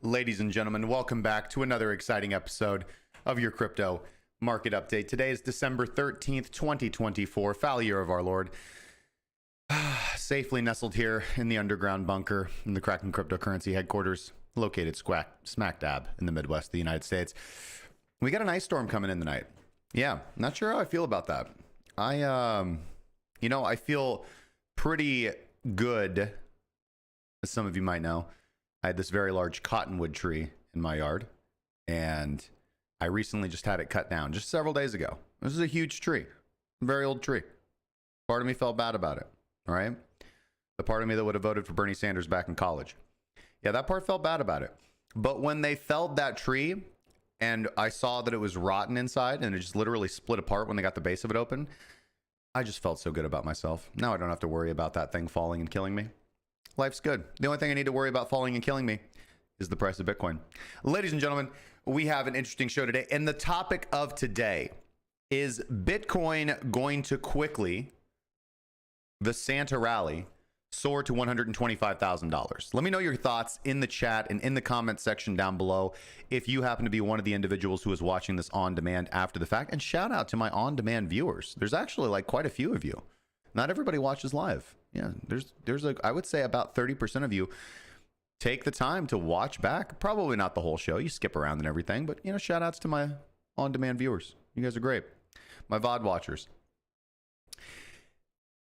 Ladies and gentlemen, welcome back to another exciting episode of your crypto market update. Today is December 13th, 2024, foul year of our Lord. Safely nestled here in the underground bunker in the Kraken cryptocurrency headquarters, located smack dab in the Midwest of the United States. We got an ice storm coming in tonight. Yeah, not sure how I feel about that. I feel pretty good, as some of you might know. I had this very large cottonwood tree in my yard, and I recently just had it cut down just several days ago. This is a huge tree, a very old tree. Part of me felt bad about it, all right? The part of me that would have voted for Bernie Sanders back in college. Yeah, that part felt bad about it. But when they felled that tree and I saw that it was rotten inside and it just literally split apart when they got the base of it open, I just felt so good about myself. Now I don't have to worry about that thing falling and killing me. Life's good. The only thing I need to worry about falling and killing me is the price of Bitcoin. Ladies and gentlemen, we have an interesting show today. And the topic of today is Bitcoin going to quickly, the Santa rally, soar to $125,000. Let me know your thoughts in the chat and in the comment section down below if you happen to be one of the individuals who is watching this on demand after the fact. And shout out to my on demand viewers. There's actually like quite a few of you. Not everybody watches live. Yeah, there's I would say about 30% of you take the time to watch back. Probably not the whole show. You skip around and everything, but shout outs to my on-demand viewers. You guys are great. My VOD watchers.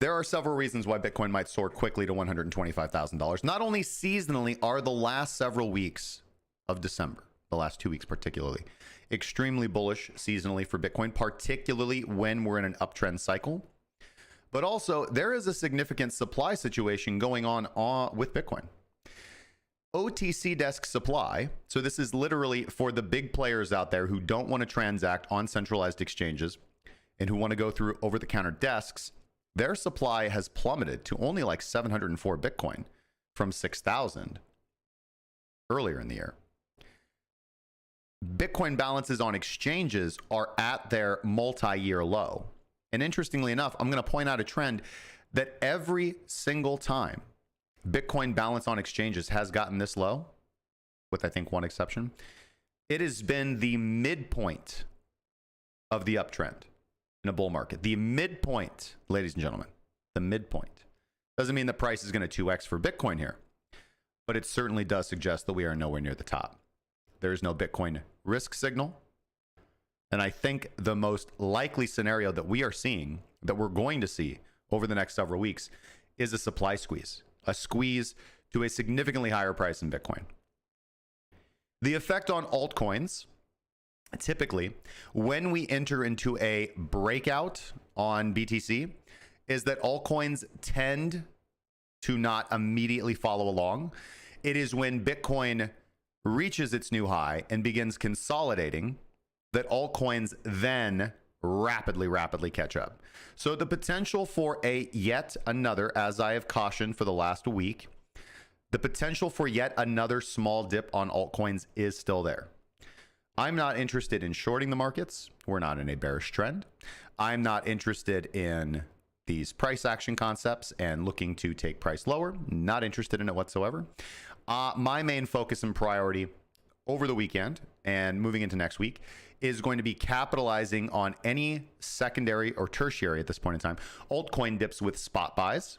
There are several reasons why Bitcoin might soar quickly to $125,000. Not only seasonally are the last several weeks of December, the last 2 weeks particularly, extremely bullish seasonally for Bitcoin, particularly when we're in an uptrend cycle. But also, there is a significant supply situation going on with Bitcoin. OTC desk supply, so this is literally for the big players out there who don't want to transact on centralized exchanges and who want to go through over-the-counter desks, their supply has plummeted to only like 704 Bitcoin from 6,000 earlier in the year. Bitcoin balances on exchanges are at their multi-year low. And interestingly enough, I'm going to point out a trend that every single time Bitcoin balance on exchanges has gotten this low, with I think one exception, it has been the midpoint of the uptrend in a bull market. The midpoint, ladies and gentlemen, the midpoint. Doesn't mean the price is going to 2x for Bitcoin here, but it certainly does suggest that we are nowhere near the top. There is no Bitcoin risk signal. And I think the most likely scenario that we are seeing, that we're going to see over the next several weeks, is a supply squeeze. A squeeze to a significantly higher price in Bitcoin. The effect on altcoins, typically, when we enter into a breakout on BTC, is that altcoins tend to not immediately follow along. It is when Bitcoin reaches its new high and begins consolidating that altcoins then rapidly catch up. So the potential for yet another, as I have cautioned for the last week, the potential for yet another small dip on altcoins is still there. I'm not interested in shorting the markets. We're not in a bearish trend. I'm not interested in these price action concepts and looking to take price lower. Not interested in it whatsoever. My main focus and priority over the weekend and moving into next week is going to be capitalizing on any secondary or tertiary at this point in time altcoin dips with spot buys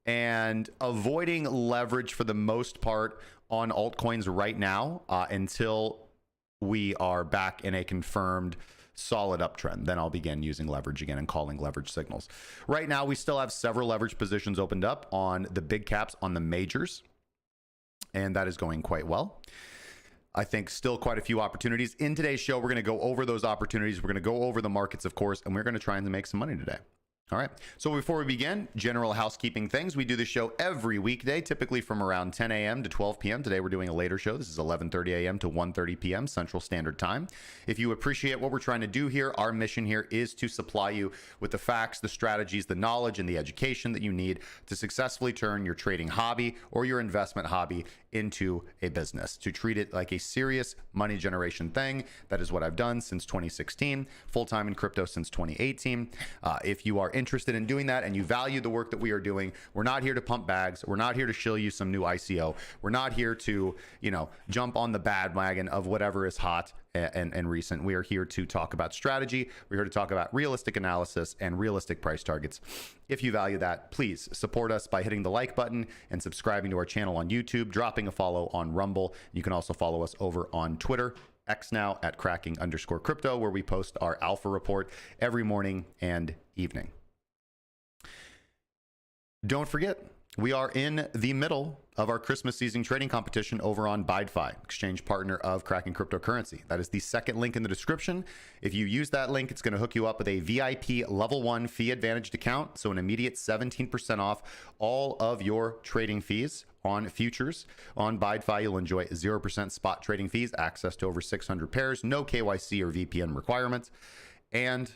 and avoiding leverage for the most part on altcoins right now until we are back in a confirmed solid uptrend. Then I'll begin using leverage again and calling leverage signals. Right now, we still have several leverage positions opened up on the big caps, on the majors, and that is going quite well. I think still quite a few opportunities. In today's show, we're going to go over those opportunities. We're going to go over the markets, of course, and we're going to try and make some money today. All right. So before we begin, general housekeeping things. We do this show every weekday, typically from around 10 a.m. to 12 p.m. Today, we're doing a later show. This is 11:30 a.m. to 1:30 p.m. Central Standard Time. If you appreciate what we're trying to do here, our mission here is to supply you with the facts, the strategies, the knowledge, and the education that you need to successfully turn your trading hobby or your investment hobby into a business, to treat it like a serious money generation thing. That is what I've done since 2016, full-time in crypto since 2018. If you are interested in doing that and you value the work that we are doing, we're not here to pump bags. We're not here to shill you some new ICO. We're not here to, jump on the bandwagon of whatever is hot and recent. We are here to talk about strategy. We're here to talk about realistic analysis and realistic price targets. If you value that, please support us by hitting the like button and subscribing to our channel on YouTube, dropping a follow on Rumble. You can also follow us over on Twitter, X now, at cracking_crypto, where we post our alpha report every morning and evening. Don't forget, we are in the middle of our Christmas season trading competition over on BYDFi, exchange partner of Cracking Cryptocurrency. That is the second link in the description. If you use that link, it's going to hook you up with a VIP level 1 fee advantaged account. So an immediate 17% off all of your trading fees on futures. On BYDFi, you'll enjoy 0% spot trading fees, access to over 600 pairs, no KYC or VPN requirements, and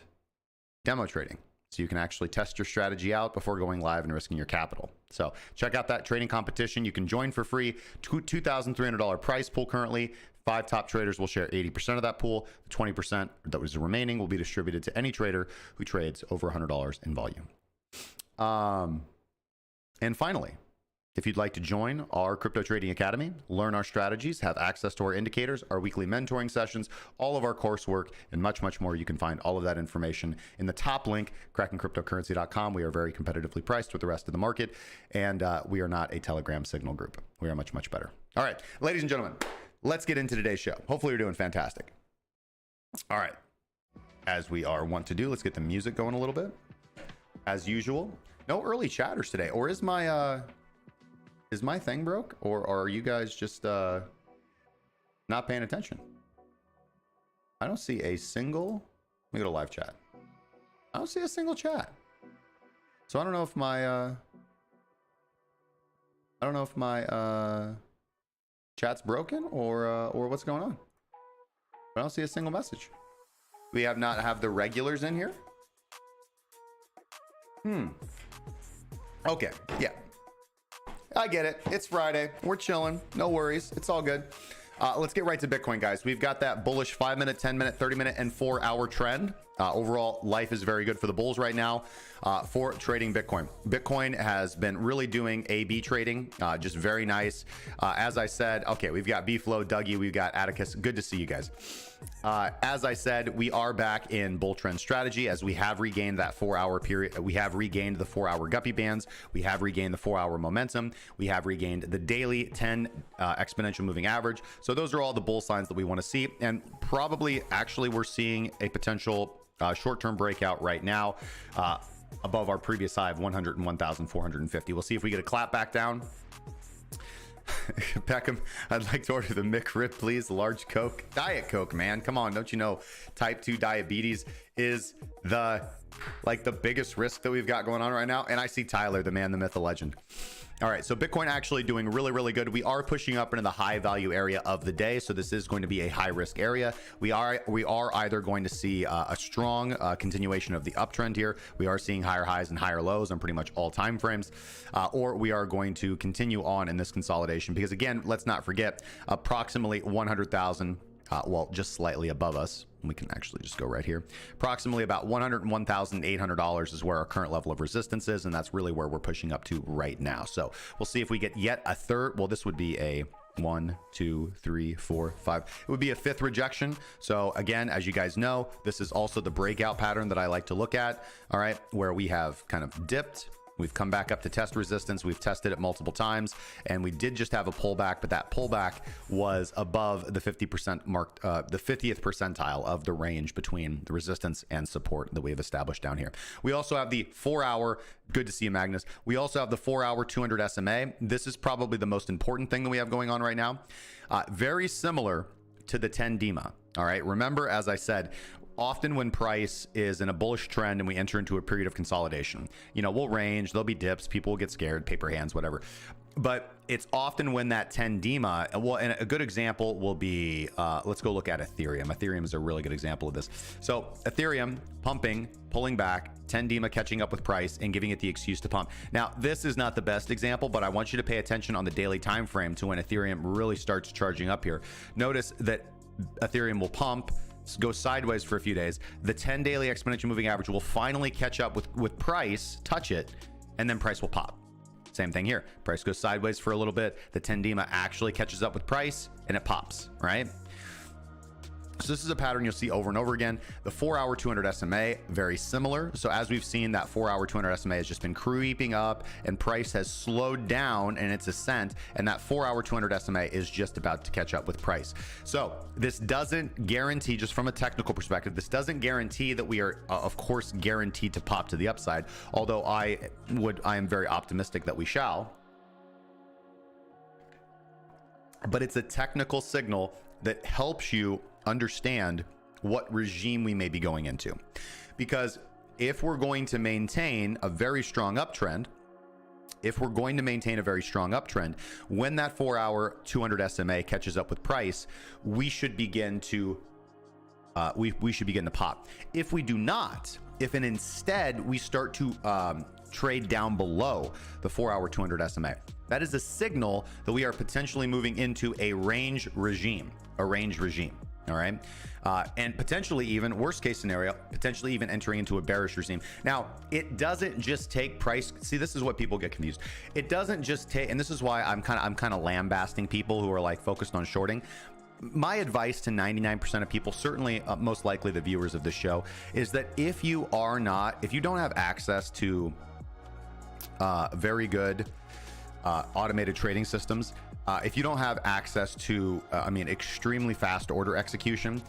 demo trading. So you can actually test your strategy out before going live and risking your capital. So check out that trading competition. You can join for free. $2,300 prize pool currently. 5 top traders will share 80% of that pool. The 20% that was remaining will be distributed to any trader who trades over $100 in volume. And finally, if you'd like to join our Crypto Trading Academy, learn our strategies, have access to our indicators, our weekly mentoring sessions, all of our coursework, and much, much more, you can find all of that information in the top link, crackingcryptocurrency.com. We are very competitively priced with the rest of the market, and we are not a Telegram signal group. We are much, much better. All right, ladies and gentlemen, let's get into today's show. Hopefully you're doing fantastic. All right, as we are wont to do, let's get the music going a little bit. As usual, no early chatters today, or is my thing broke, or are you guys just not paying attention? I don't see a single. Let me go to live chat. I don't see a single chat. So I don't know if my chat's broken or what's going on. I don't see a single message. We have not have the regulars in here. Okay, yeah. I get it. It's Friday. We're chilling. No worries. It's all good. Let's get right to Bitcoin, guys. We've got that bullish 5-minute, 10-minute, 30-minute, and 4-hour trend. Overall, life is very good for the bulls right now for trading Bitcoin. Bitcoin has been really doing A/B trading, just very nice. As I said, okay, we've got B-Flow, Dougie, we've got Atticus. Good to see you guys. As I said, we are back in bull trend strategy as we have regained that 4-hour period. We have regained the 4-hour guppy bands. We have regained the 4-hour momentum. We have regained the daily 10 exponential moving average. So those are all the bull signs that we want to see. And probably actually we're seeing a potential short-term breakout right now above our previous high of 101,450. We'll see if we get a clap back down. Peckham, I'd like to order the McRib, please. Large Coke. Diet Coke, man. Come on. Don't you know type 2 diabetes is the biggest risk that we've got going on right now? And I see Tyler, the man, the myth, the legend. All right, so Bitcoin actually doing really, really good. We are pushing up into the high value area of the day, so this is going to be a high risk area. We are either going to see a strong continuation of the uptrend here. We are seeing higher highs and higher lows on pretty much all time frames, or we are going to continue on in this consolidation because, again, let's not forget, approximately 100,000. Well, just slightly above us. We can actually just go right here. Approximately about $101,800 is where our current level of resistance is, and that's really where we're pushing up to right now. So we'll see if we get yet a third. Well, this would be a 1, 2, 3, 4, 5. It would be a 5th rejection. So again, as you guys know, this is also the breakout pattern that I like to look at. All right, where we have kind of dipped, We've come back up to test resistance. We've tested it multiple times, and we did just have a pullback, but that pullback was above the 50% mark, the 50th percentile of the range between the resistance and support that we have established down here. We also have the 4-hour, good to see you, Magnus. We also have the 4-hour 200 SMA. This is probably the most important thing that we have going on right now. Very similar to the 10 DEMA. All right. Remember, as I said, often when price is in a bullish trend and we enter into a period of consolidation, you know, we'll range, there'll be dips, people will get scared, paper hands, whatever. But it's often when that 10 DEMA, well, and a good example will be, let's go look at Ethereum. Ethereum is a really good example of this. So Ethereum pumping, pulling back, 10 DEMA catching up with price and giving it the excuse to pump. Now, this is not the best example, but I want you to pay attention on the daily time frame to when Ethereum really starts charging up here. Notice that Ethereum will pump, go sideways for a few days. The 10 daily exponential moving average will finally catch up with price, touch it, and then price will pop. Same thing here. Price goes sideways for a little bit. The 10 DEMA actually catches up with price and it pops, right? So this is a pattern you'll see over and over again. The 4-hour 200 SMA, very similar. So as we've seen, that 4-hour 200 SMA has just been creeping up and price has slowed down in its ascent. And that 4-hour 200 SMA is just about to catch up with price. So this doesn't guarantee, just from a technical perspective, this doesn't guarantee that we are, of course, guaranteed to pop to the upside. Although I am very optimistic that we shall. But it's a technical signal that helps you understand what regime we may be going into. Because if we're going to maintain a very strong uptrend, when that 4-hour 200 SMA catches up with price, we should begin to we should begin to pop. If we do not, if and instead we start to trade down below the 4-hour 200 SMA, that is a signal that we are potentially moving into a range regime. All right. And potentially even worst case scenario, potentially even entering into a bearish regime. Now, it doesn't just take price. See, this is what people get confused. It doesn't just take, and this is why I'm kind of lambasting people who are like focused on shorting. My advice to 99% of people, certainly most likely the viewers of this show, is that if you don't have access to very good automated trading systems, if you don't have access to, extremely fast order execution,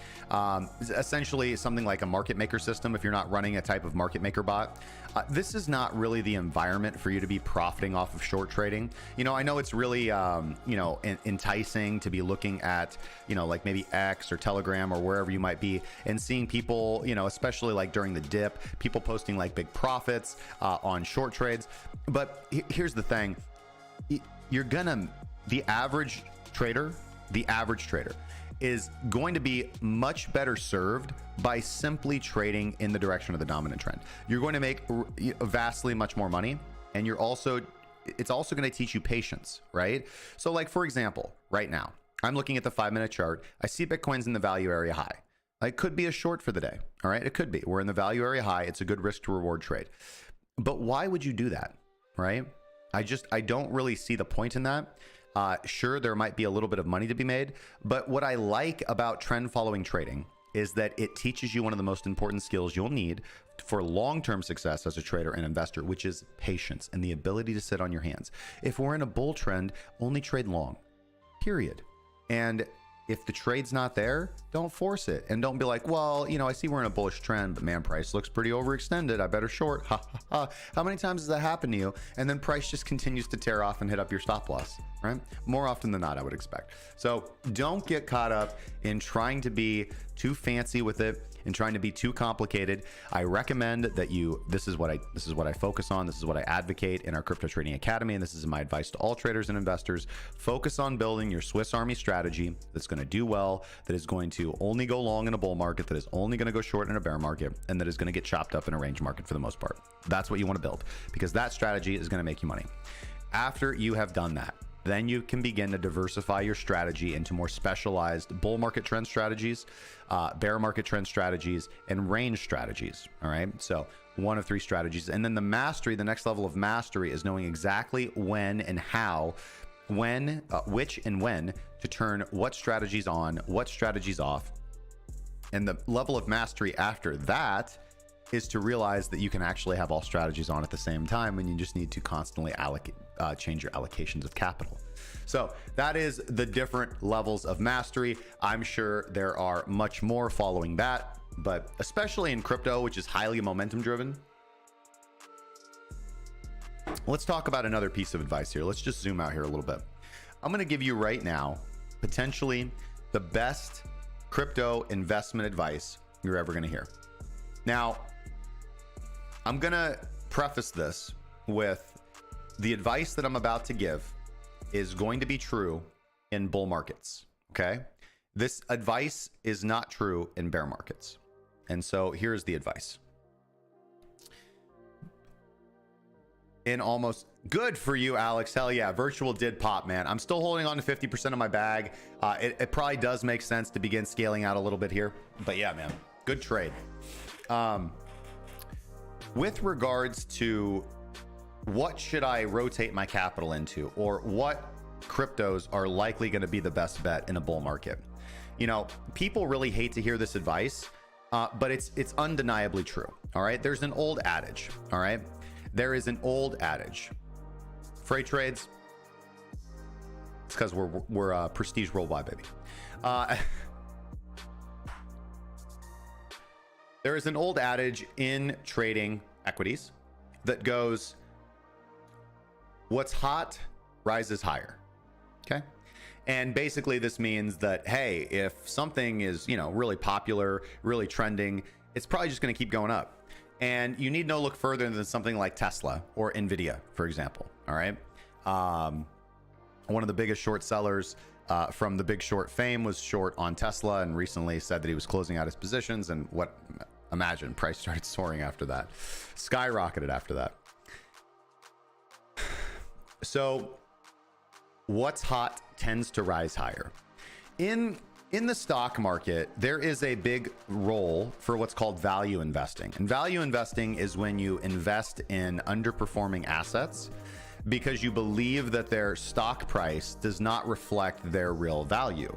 essentially something like a market maker system, if you're not running a type of market maker bot, this is not really the environment for you to be profiting off of short trading. You know, I know it's really, enticing to be looking at, like maybe X or Telegram or wherever you might be and seeing people, especially like during the dip, people posting like big profits on short trades. But here's the thing. The average trader is going to be much better served by simply trading in the direction of the dominant trend. You're going to make vastly much more money, and it's also going to teach you patience, right? So like, for example, right now, I'm looking at the 5-minute chart. I see Bitcoin's in the value area high. It could be a short for the day. All right. It could be. We're in the value area high. It's a good risk to reward trade. But why would you do that? Right? I don't really see the point in that. Sure, there might be a little bit of money to be made, but what I like about trend following trading is that it teaches you one of the most important skills you'll need for long-term success as a trader and investor, which is patience and the ability to sit on your hands. If we're in a bull trend, only trade long, period. And if the trade's not there, don't force it. And don't be like, well, I see we're in a bullish trend, but man, price looks pretty overextended. I better short. Ha, ha, ha. How many times does that happen to you? And then price just continues to tear off and hit up your stop loss, right? More often than not, I would expect. So don't get caught up in trying to be too fancy with it and trying to be too complicated. I recommend that this is what I focus on. This is what I advocate in our Crypto Trading Academy. And this is my advice to all traders and investors. Focus on building your Swiss Army strategy that's going to do well, that is going to only go long in a bull market, that is only going to go short in a bear market, and that is going to get chopped up in a range market for the most part. That's what you want to build, because that strategy is going to make you money. After you have done that, then you can begin to diversify your strategy into more specialized bull market trend strategies, bear market trend strategies, and range strategies. All right. So one of 3 strategies. And then the next level of mastery is knowing exactly when and how, which and when to turn what strategies on, what strategies off. And the level of mastery after that is to realize that you can actually have all strategies on at the same time, and you just need to constantly change your allocations of capital. So that is the different levels of mastery. I'm sure there are much more following that, but especially in crypto, which is highly momentum driven. Let's talk about another piece of advice here. Let's just zoom out here a little bit. I'm going to give you right now, potentially the best crypto investment advice you're ever going to hear. Now, I'm going to preface this with the advice that I'm about to give is going to be true in bull markets. Okay. This advice is not true in bear markets. And so here's the advice. In almost good for you, Alex. Hell yeah. Virtual did pop, man. I'm still holding on to 50% of my bag. It probably does make sense to begin scaling out a little bit here, but yeah, man, good trade. With regards to what should I rotate my capital into, or what cryptos are likely going to be the best bet in a bull market? You know, people really hate to hear this advice, but it's undeniably true. All right. There's an old adage. All right. There is an old adage. Freight trades. It's because we're prestige worldwide, baby. There is an old adage in trading equities that goes, what's hot rises higher. Okay. And basically this means that, hey, if something is, you know, really popular, really trending, it's probably just going to keep going up. And you need no look further than something like Tesla or Nvidia, for example. All right. One of the biggest short sellers from the Big Short fame was short on Tesla, and recently said that he was closing out his positions. And imagine price started soaring after that, skyrocketed after that. So what's hot tends to rise higher. In the stock market, there is a big role for what's called value investing. And value investing is when you invest in underperforming assets because you believe that their stock price does not reflect their real value.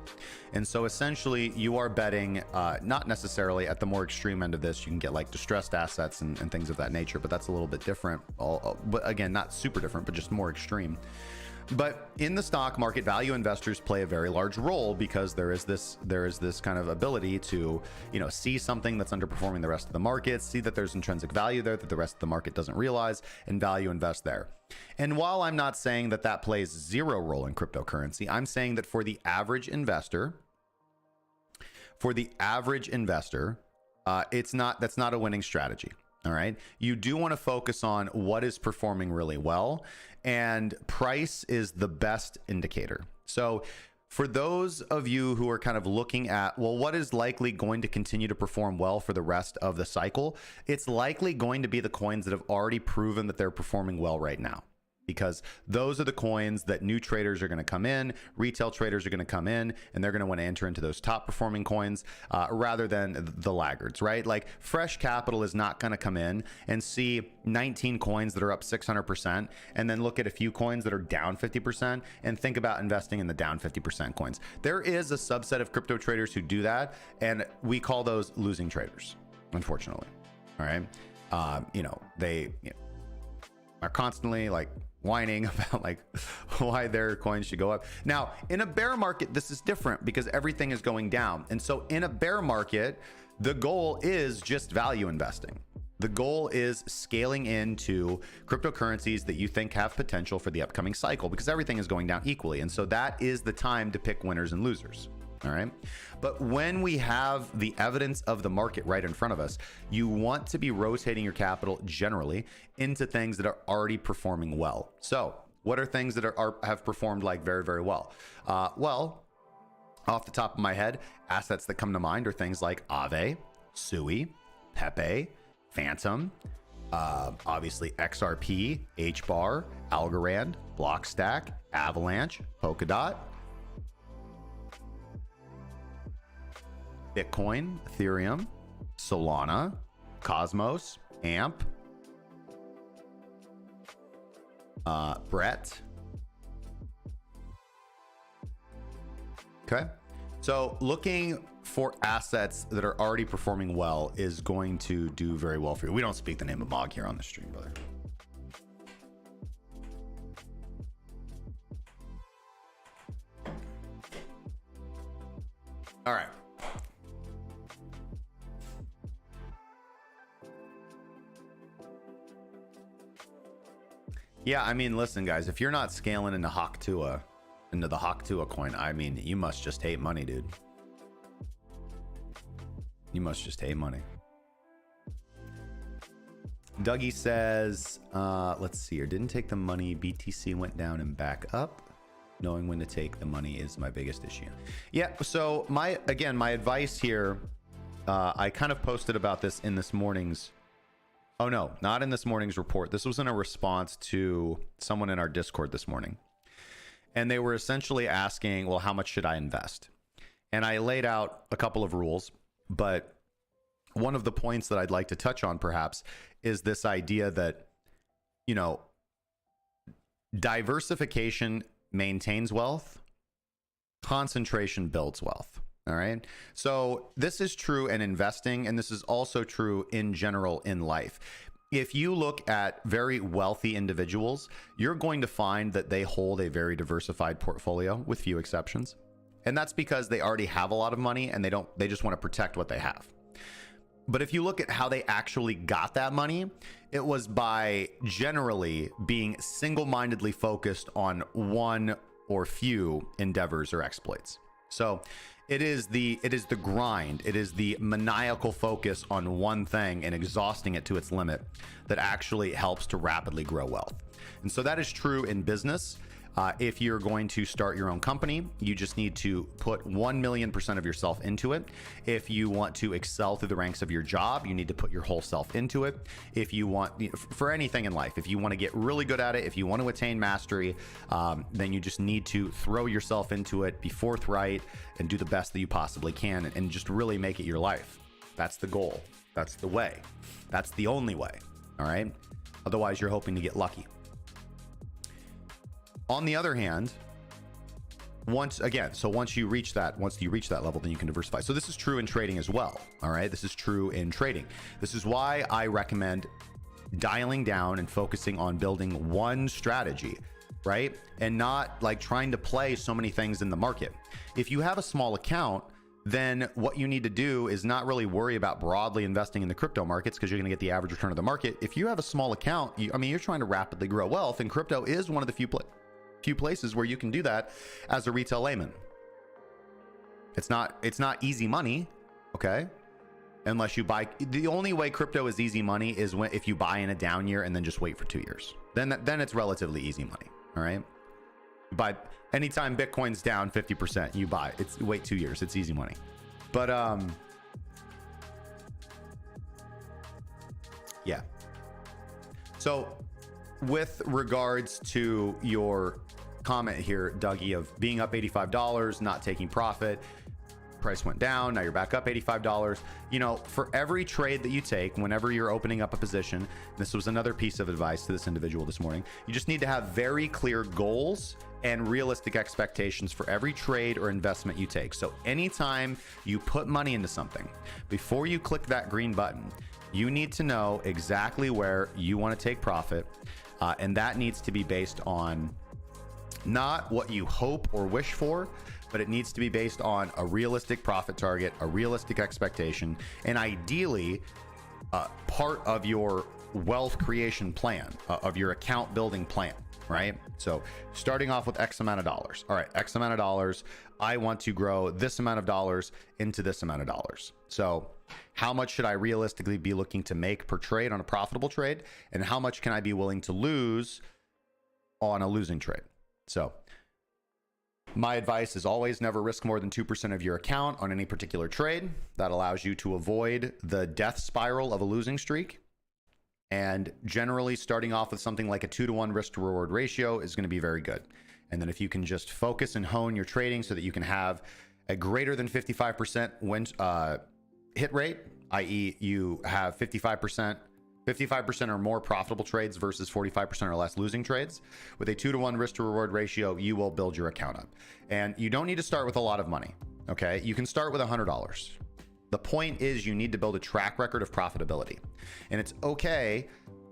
And so essentially you are betting, not necessarily at the more extreme end of this, you can get like distressed assets and things of that nature, but that's a little bit different. But again, not super different, but just more extreme. But in the stock market, value investors play a very large role because there is this kind of ability to, you know, see something that's underperforming the rest of the market, see that there's intrinsic value there that the rest of the market doesn't realize, and value invest there. And while I'm not saying that that plays zero role in cryptocurrency, I'm saying that for the average investor, that's not a winning strategy. All right. You do want to focus on what is performing really well, and price is the best indicator. So for those of you who are kind of looking at, well, what is likely going to continue to perform well for the rest of the cycle? It's likely going to be the coins that have already proven that they're performing well right now, because those are the coins that new traders are going to come in, retail traders are going to come in, and they're going to want to enter into those top performing coins rather than the laggards, right? Like fresh capital is not going to come in and see 19 coins that are up 600% and then look at a few coins that are down 50% and think about investing in the down 50% coins. There is a subset of crypto traders who do that, and we call those losing traders, unfortunately. All right. They are constantly like whining about like why their coins should go up. Now, in a bear market, this is different because everything is going down. And so in a bear market, the goal is just value investing. The goal is scaling into cryptocurrencies that you think have potential for the upcoming cycle, because everything is going down equally. And so that is the time to pick winners and losers. All right. But when we have the evidence of the market right in front of us, you want to be rotating your capital generally into things that are already performing well. So what are things that have performed like very, very well? Well, off the top of my head, assets that come to mind are things like Aave, Sui, Pepe, Phantom, obviously XRP, HBAR, Algorand, Blockstack, Avalanche, Polkadot, Bitcoin, Ethereum, Solana, Cosmos, AMP, Brett. Okay. So looking for assets that are already performing well is going to do very well for you. We don't speak the name of Mog here on the stream, brother. All right. Yeah, I mean, listen, guys, if you're not scaling into the Hawk coin, I mean, you must just hate money, dude. You must just hate money. Dougie says, let's see here. Didn't take the money. BTC went down and back up. Knowing when to take the money is my biggest issue. Yeah, so my advice here, I kind of posted about this in this morning's, oh no, not in this morning's report. This was in a response to someone in our Discord this morning. And they were essentially asking, well, how much should I invest? And I laid out a couple of rules, but one of the points that I'd like to touch on perhaps is this idea that, you know, diversification maintains wealth, concentration builds wealth. All right. So this is true in investing, and this is also true in general in life. If you look at very wealthy individuals, you're going to find that they hold a very diversified portfolio with few exceptions. And that's because they already have a lot of money and they just want to protect what they have. But if you look at how they actually got that money, it was by generally being single-mindedly focused on one or few endeavors or exploits. So it is the grind, it is the maniacal focus on one thing and exhausting it to its limit that actually helps to rapidly grow wealth. And so that is true in business. If you're going to start your own company, you just need to put 1,000,000% of yourself into it. If you want to excel through the ranks of your job, you need to put your whole self into it. If you want, for anything in life, if you want to get really good at it, if you want to attain mastery, then you just need to throw yourself into it, be forthright, and do the best that you possibly can, and just really make it your life. That's the goal. That's the way. That's the only way. All right. Otherwise, you're hoping to get lucky. On the other hand, once you reach that level, then you can diversify. So this is true in trading as well. All right. This is true in trading. This is why I recommend dialing down and focusing on building one strategy, right? And not like trying to play so many things in the market. If you have a small account, then what you need to do is not really worry about broadly investing in the crypto markets because you're going to get the average return of the market. If you have a small account, you're trying to rapidly grow wealth, and crypto is one of the few places where you can do that as a retail layman. It's not easy money, okay? Unless you buy. The only way crypto is easy money is if you buy in a down year and then just wait for 2 years. Then it's relatively easy money. All right. But anytime Bitcoin's down 50%, you buy. Wait 2 years. It's easy money. But yeah. So with regards to your comment here, Dougie, of being up $85, not taking profit, price went down, now you're back up $85. You know, for every trade that you take, whenever you're opening up a position, this was another piece of advice to this individual this morning, you just need to have very clear goals and realistic expectations for every trade or investment you take. So anytime you put money into something, before you click that green button, you need to know exactly where you want to take profit. And that needs to be based on not what you hope or wish for, but it needs to be based on a realistic profit target, a realistic expectation, and ideally part of your wealth creation plan, of your account building plan, right? So starting off with X amount of dollars. All right, X amount of dollars. I want to grow this amount of dollars into this amount of dollars. So how much should I realistically be looking to make per trade on a profitable trade? And how much can I be willing to lose on a losing trade? So my advice is always never risk more than 2% of your account on any particular trade. That allows you to avoid the death spiral of a losing streak. And generally starting off with something like a 2-to-1 risk to reward ratio is going to be very good. And then if you can just focus and hone your trading so that you can have a greater than 55% win hit rate, i.e. you have 55% or more profitable trades versus 45% or less losing trades. With a 2-to-1 risk to reward ratio, you will build your account up. And you don't need to start with a lot of money. Okay, you can start with $100. The point is you need to build a track record of profitability. And it's okay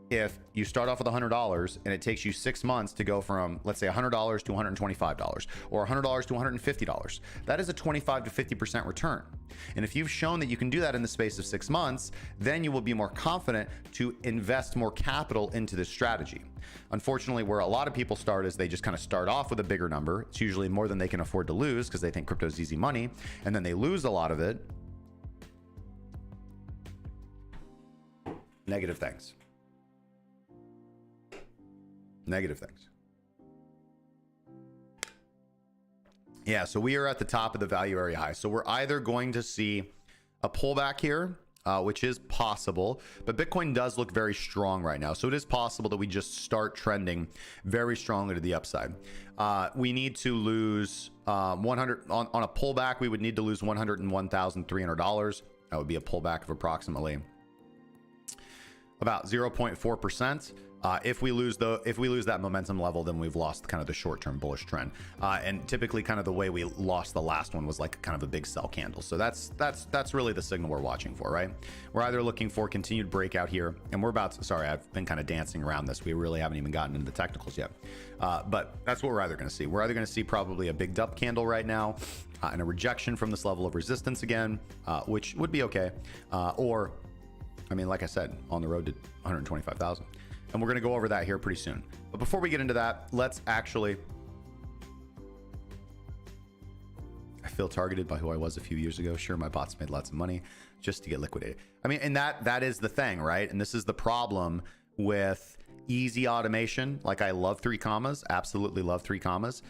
if you start off with $100 and it takes you 6 months to go from, let's say, $100 to $125 or $100 to $150. That is a 25 to 50% return. And if you've shown that you can do that in the space of 6 months, then you will be more confident to invest more capital into this strategy. Unfortunately, where a lot of people start is they just kind of start off with a bigger number. It's usually more than they can afford to lose because they think crypto is easy money, and then they lose a lot of it. Negative things. Negative things. Yeah, so we are at the top of the value area high. So we're either going to see a pullback here, which is possible, but Bitcoin does look very strong right now. So it is possible that we just start trending very strongly to the upside. We need to lose 100 on a pullback. We would need to lose $101,300. That would be a pullback of approximately about 0.4%. If we lose that momentum level, then we've lost kind of the short-term bullish trend. And typically kind of the way we lost the last one was like kind of a big sell candle. So that's really the signal we're watching for, right? We're either looking for continued breakout here, and we're about to, sorry, I've been kind of dancing around this. We really haven't even gotten into the technicals yet. But that's what we're either going to see. We're either going to see probably a big dump candle right now, and a rejection from this level of resistance again, which would be okay. Or, I mean, like I said, on the road to 125,000. And we're going to go over that here pretty soon. But before we get into that, let's actually... I feel targeted by who I was a few years ago. Sure, my bots made lots of money just to get liquidated. I mean, and that is the thing, right? And this is the problem with easy automation. Like, I love 3 commas, absolutely love 3 commas.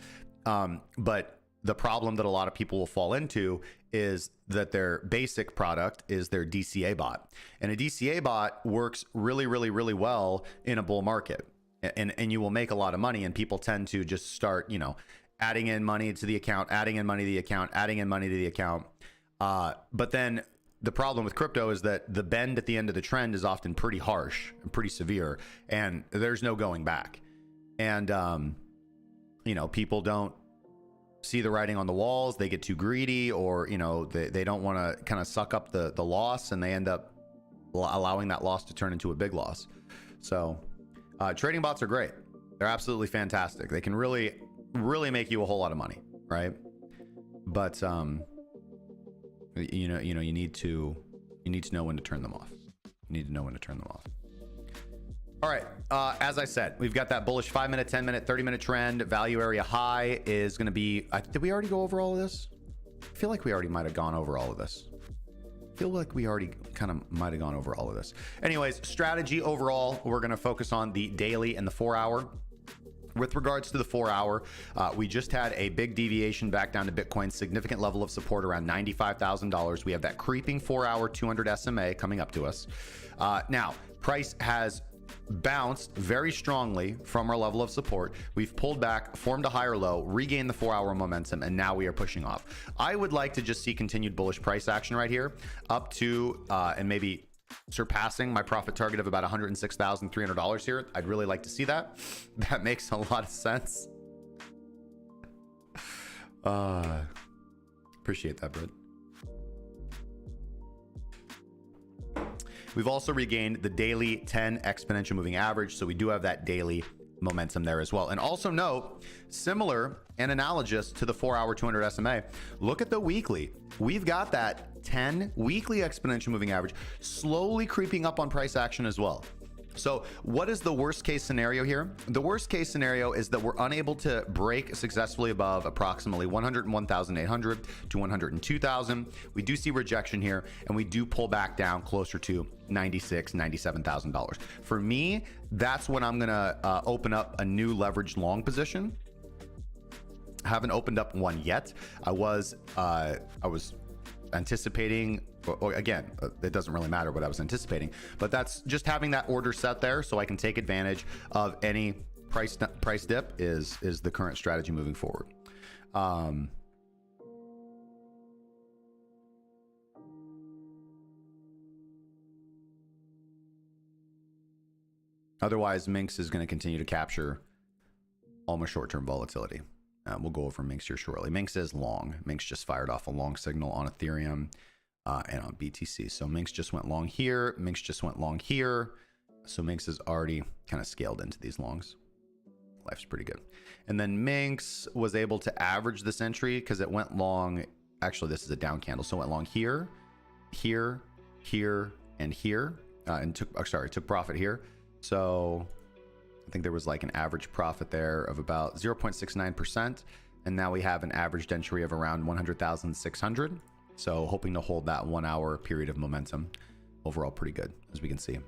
But the problem that a lot of people will fall into is that their basic product is their DCA bot. And a DCA bot works really, really, really well in a bull market. And you will make a lot of money, and people tend to just start, you know, adding in money to the account, adding in money to the account, adding in money to the account. But then the problem with crypto is that the bend at the end of the trend is often pretty harsh and pretty severe, and there's no going back. And, you know, people don't see the writing on the walls. They get too greedy, or, you know, they don't want to kind of suck up the loss, and they end up allowing that loss to turn into a big loss. So trading bots are great. They're absolutely fantastic. They can really make you a whole lot of money, right? But you need to know when to turn them off. You need to know when to turn them off. All right, as I said, we've got that bullish 5-minute, 10-minute, 30-minute trend. Value area high is going to be, did we already go over all of this? I feel like we already might have gone over all of this. I feel like we already kind of might have gone over all of this. Anyways, strategy overall, we're going to focus on the daily and the 4-hour. With regards to the 4-hour, we just had a big deviation back down to Bitcoin's significant level of support around $95,000. We have that creeping 4-hour 200 SMA coming up to us. Now, price has bounced very strongly from our level of support. We've pulled back, formed a higher low, regained the 4-hour momentum, and now we are pushing off. I would like to just see continued bullish price action right here up to and maybe surpassing my profit target of about $106,300 here. I'd really like to see that. That makes a lot of sense. Appreciate that, Britt. We've also regained the daily 10 exponential moving average, so we do have that daily momentum there as well. And also note, similar and analogous to the 4-hour 200 SMA, look at the weekly. We've got that 10 weekly exponential moving average slowly creeping up on price action as well. So what is the worst case scenario here? The worst case scenario is that we're unable to break successfully above approximately 101,800 to 102,000. We do see rejection here, and we do pull back down closer to $96,000, $97,000. For me, that's when I'm gonna open up a new leveraged long position. I haven't opened up one yet. I was anticipating, or again, it doesn't really matter what I was anticipating, but that's just having that order set there so I can take advantage of any price dip is the current strategy moving forward. Otherwise, Minx is going to continue to capture all my short-term volatility, We'll go over Minx here shortly. Minx is long. Minx just fired off a long signal on Ethereum and on BTC. So Minx just went long here. Minx just went long here. So Minx is already kind of scaled into these longs. Life's pretty good. And then Minx was able to average this entry because it went long. Actually, this is a down candle. So it went long here, here, here, and here. And took profit here. So I think there was like an average profit there of about 0.69%. And now we have an averaged entry of around 100,600. So hoping to hold that 1 hour period of momentum. Overall, pretty good, as we can see.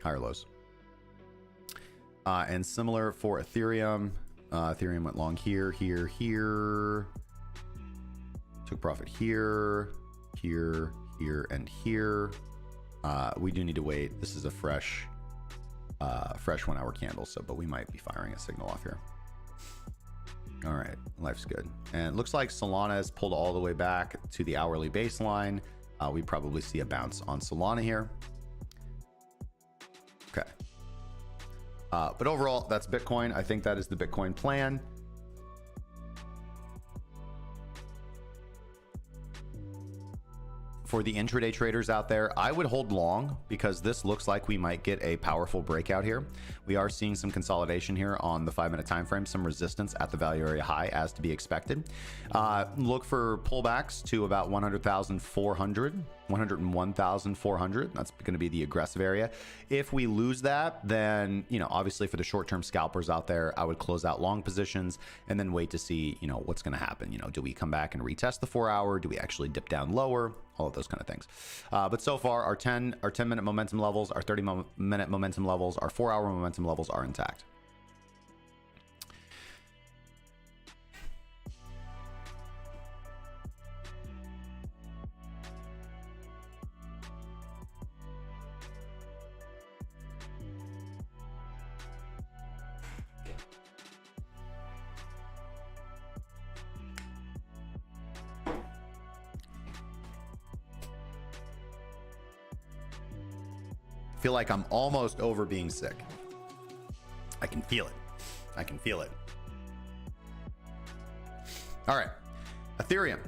Higher lows. And similar for Ethereum. Ethereum went long here, here, here. Took profit here, here, here, and here. We do need to wait. This is a fresh 1 hour candle. So, but we might be firing a signal off here. All right, life's good. And it looks like Solana has pulled all the way back to the hourly baseline. We probably see a bounce on Solana here. Okay. But overall, that's Bitcoin. I think that is the Bitcoin plan. For the intraday traders out there, I would hold long because this looks like we might get a powerful breakout here. We are seeing some consolidation here on the 5-minute time frame, some resistance at the value area high as to be expected. Look for pullbacks to about 100,400, 101,400. That's going to be the aggressive area. If we lose that, then, you know, obviously for the short-term scalpers out there, I would close out long positions and then wait to see, you know, what's going to happen. You know, do we come back and retest the 4 hour? Do we actually dip down lower? All of those kind of things. But so far, our 10-minute momentum levels, our 30-minute momentum levels, our 4 hour momentum levels are intact. Feel like I'm almost over being sick. I can feel it. I can feel it. All right, Ethereum.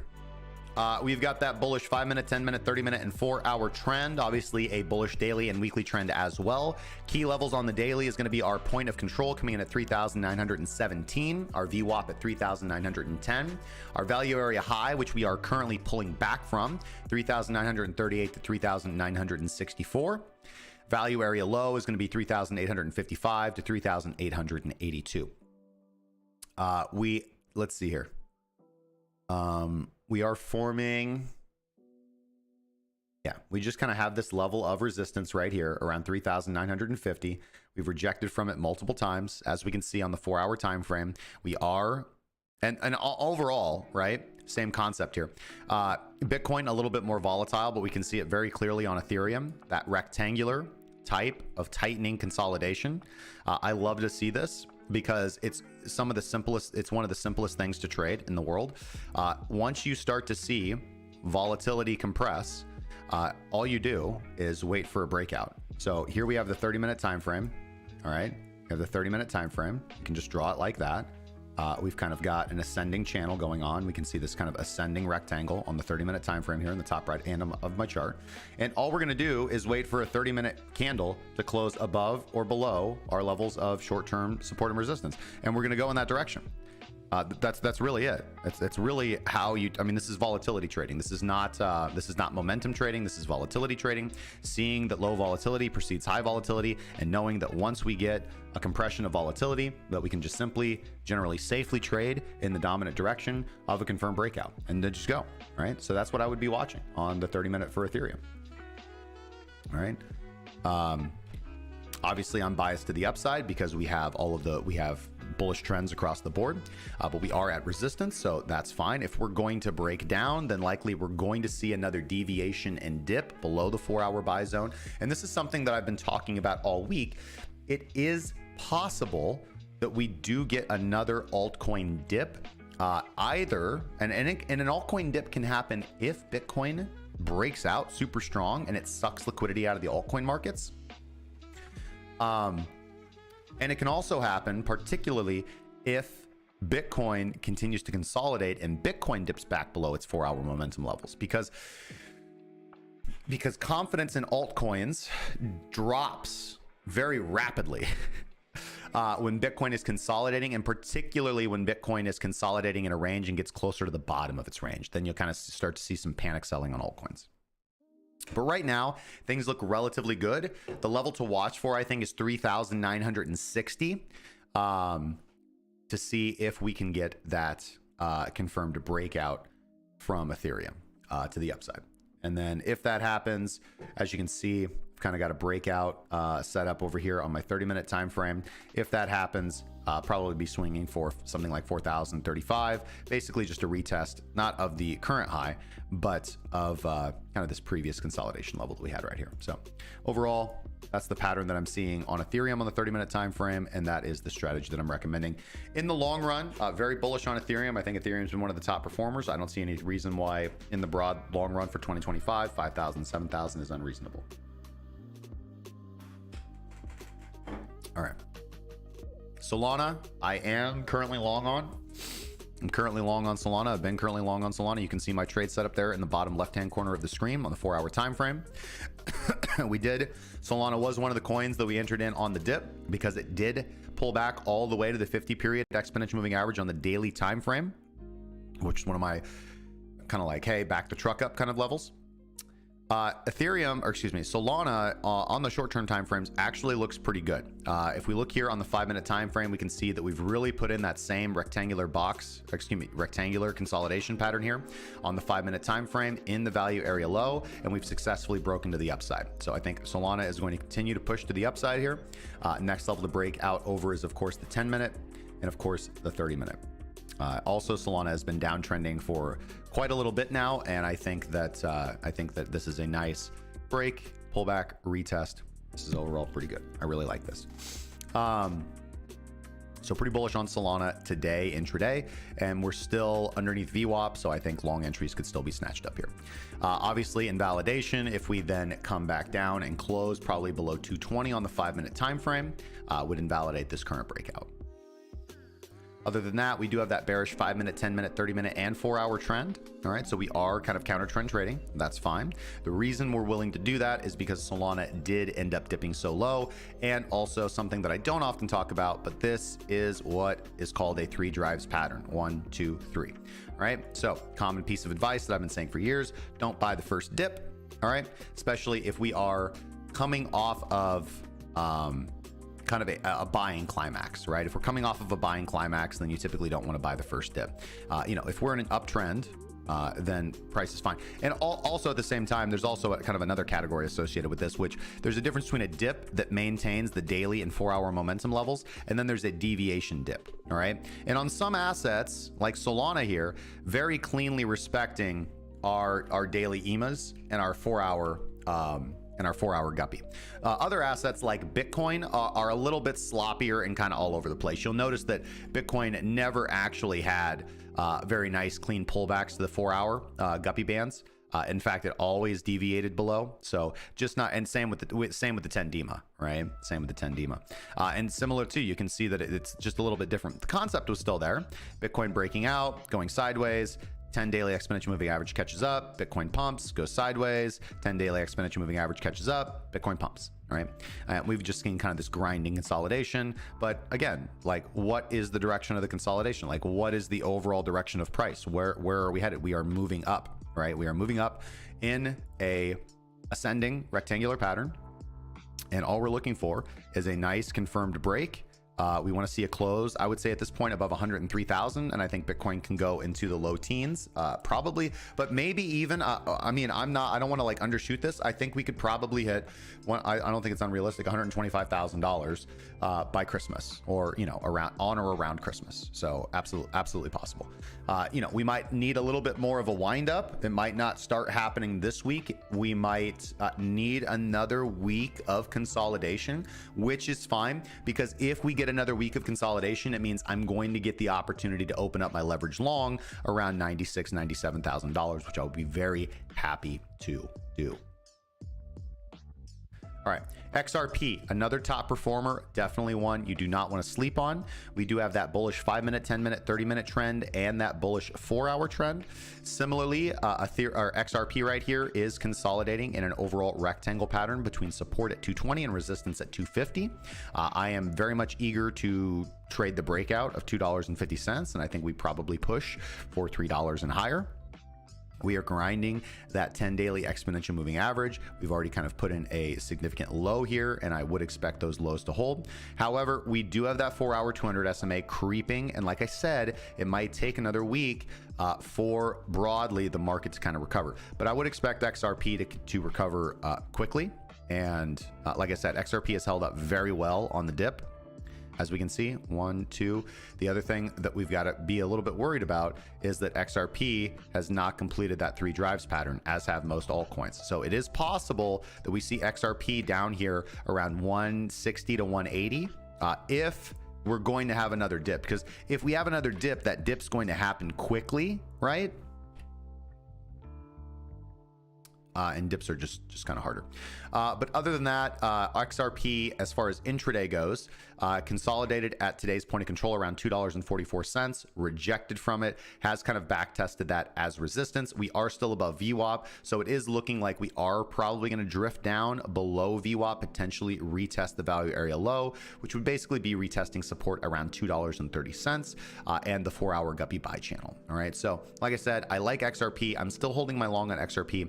We've got that bullish 5-minute, 10-minute, 30-minute, and 4 hour trend. Obviously, a bullish daily and weekly trend as well. Key levels on the daily is going to be our point of control coming in at 3,917, our VWAP at 3,910, our value area high, which we are currently pulling back from, 3,938 to 3,964. Value area low is going to be 3,855 to 3,882. Let's see here. We are forming. Yeah, we just kind of have this level of resistance right here around 3,950. We've rejected from it multiple times, as we can see on the 4 hour time frame. We are, and overall, right? Same concept here. Bitcoin a little bit more volatile, but we can see it very clearly on Ethereum. That rectangular type of tightening consolidation. I love to see this because it's one of the simplest things to trade in the world. Once you start to see volatility compress, all you do is wait for a breakout. So here we have the 30-minute time frame. All right, we have the 30-minute time frame. You can just draw it like that. We've kind of got an ascending channel going on. We can see this kind of ascending rectangle on the 30-minute time frame here in the top right hand of my chart. And all we're going to do is wait for a 30-minute candle to close above or below our levels of short-term support and resistance. And we're going to go in that direction. That's really it. It's really how you. I mean, this is volatility trading. This is not momentum trading. This is volatility trading. Seeing that low volatility precedes high volatility, and knowing that once we get a compression of volatility, that we can just simply, generally safely trade in the dominant direction of a confirmed breakout, and then just go. Right. So that's what I would be watching on the 30-minute for Ethereum. All right. Obviously, I'm biased to the upside because we have bullish trends across the board, but we are at resistance, so that's fine. If we're going to break down, then likely we're going to see another deviation and dip below the 4 hour buy zone. And this is something that I've been talking about all week. It is possible that we do get another altcoin dip, and an altcoin dip can happen if Bitcoin breaks out super strong and it sucks liquidity out of the altcoin markets. And it can also happen, particularly if Bitcoin continues to consolidate and Bitcoin dips back below its 4-hour momentum levels because confidence in altcoins drops very rapidly when Bitcoin is consolidating, and particularly when Bitcoin is consolidating in a range and gets closer to the bottom of its range. Then you'll kind of start to see some panic selling on altcoins. But right now, things look relatively good. The level to watch for, I think, is 3,960 to see if we can get that confirmed breakout from Ethereum to the upside. And then if that happens, as you can see, I've kind of got a breakout set up over here on my 30-minute time frame. If that happens, probably be swinging for something like 4,035, basically just a retest, not of the current high, but of kind of this previous consolidation level that we had right here. So overall, that's the pattern that I'm seeing on Ethereum on the 30-minute time frame, and that is the strategy that I'm recommending. In the long run, very bullish on Ethereum. I think Ethereum's been one of the top performers. I don't see any reason why in the broad long run for 2025, 5,000, 7,000 is unreasonable. All right. Solana, I am currently long on. I'm currently long on Solana. I've been currently long on Solana. You can see my trade setup there in the bottom left-hand corner of the screen on the 4-hour time frame. Solana was one of the coins that we entered in on the dip because it did pull back all the way to the 50-period exponential moving average on the daily time frame, which is one of my kind of like, hey, back the truck up kind of levels. Solana on the short-term time frames actually looks pretty good. If we look here on the 5-minute time frame, we can see that we've really put in that same rectangular consolidation pattern here on the 5-minute time frame in the value area low, and we've successfully broken to the upside. So I think Solana is going to continue to push to the upside here. Next level to break out over is, of course, the 10-minute and, of course, the 30-minute. Also, Solana has been downtrending for quite a little bit now, and I think that this is a nice break, pullback, retest. This is overall pretty good. I really like this. So pretty bullish on Solana today, intraday, and we're still underneath VWAP, so I think long entries could still be snatched up here. Obviously, invalidation, if we then come back down and close probably below 220 on the 5-minute time frame, would invalidate this current breakout. Other than that, we do have that bearish 5-minute, 10-minute, 30-minute, and 4-hour trend. All right, so we are kind of counter trend trading. That's fine. The reason we're willing to do that is because Solana did end up dipping so low, and also something that I don't often talk about, but this is what is called a 3 drives pattern. 1, 2, 3. All right, so common piece of advice that I've been saying for years: don't buy the first dip. All right, especially if we are coming off of kind of a buying climax, right? If we're coming off of a buying climax, then you typically don't want to buy the first dip. If we're in an uptrend, then price is fine. And also at the same time, there's also kind of another category associated with this, which there's a difference between a dip that maintains the daily and 4-hour momentum levels, and then there's a deviation dip, all right? And on some assets, like Solana here, very cleanly respecting our daily EMAs and our 4-hour guppy. Other assets like Bitcoin are a little bit sloppier and kind of all over the place. You'll notice that Bitcoin never actually had very nice clean pullbacks to the 4-hour guppy bands. In fact, it always deviated below. So just not, and same with the 10 DEMA, right? Same with the 10 DEMA. And similar too, you can see that it's just a little bit different. The concept was still there. Bitcoin breaking out, going sideways. 10 daily exponential moving average catches up, Bitcoin pumps, goes sideways, 10 daily exponential moving average catches up, Bitcoin pumps, all right? We've just seen kind of this grinding consolidation, but again, like, what is the direction of the consolidation? Like, what is the overall direction of price? Where are we headed? We are moving up, right? We are moving up in a ascending rectangular pattern, and all we're looking for is a nice confirmed break. We want to see a close, I would say at this point, above 103,000, and I think Bitcoin can go into the low teens, probably, but maybe even, I don't want to like undershoot this. I think we could probably hit I don't think it's unrealistic, $125,000 by Christmas, or, on or around Christmas. So absolutely possible. We might need a little bit more of a wind up. It might not start happening this week. We might need another week of consolidation, which is fine, because if we get another week of consolidation, it means I'm going to get the opportunity to open up my leverage long around $96,000, $97,000, which I would be very happy to do. All right, XRP, another top performer, definitely one you do not want to sleep on. We do have that bullish 5-minute, 10-minute, 30-minute trend and that bullish 4-hour trend. Similarly, XRP right here is consolidating in an overall rectangle pattern between support at 220 and resistance at 250. I am very much eager to trade the breakout of $2.50, and I think we probably push for $3 and higher. We are grinding that 10 daily exponential moving average. We've already kind of put in a significant low here, and I would expect those lows to hold. However, we do have that 4-hour 200 SMA creeping. And like I said, it might take another week for broadly the market to kind of recover. But I would expect XRP to recover quickly. And like I said, XRP has held up very well on the dip. As we can see, 1, 2. The other thing that we've got to be a little bit worried about is that XRP has not completed that 3 drives pattern, as have most altcoins. So it is possible that we see XRP down here around 160 to 180 if we're going to have another dip. Because if we have another dip, that dip's going to happen quickly, right? And dips are just kind of harder. But other than that, XRP, as far as intraday goes, consolidated at today's point of control around $2.44, rejected from it, has kind of back tested that as resistance. We are still above VWAP, so it is looking like we are probably going to drift down below VWAP, potentially retest the value area low, which would basically be retesting support around $2.30 and the 4-hour guppy buy channel. All right, so like I said, I like XRP. I'm still holding my long on XRP.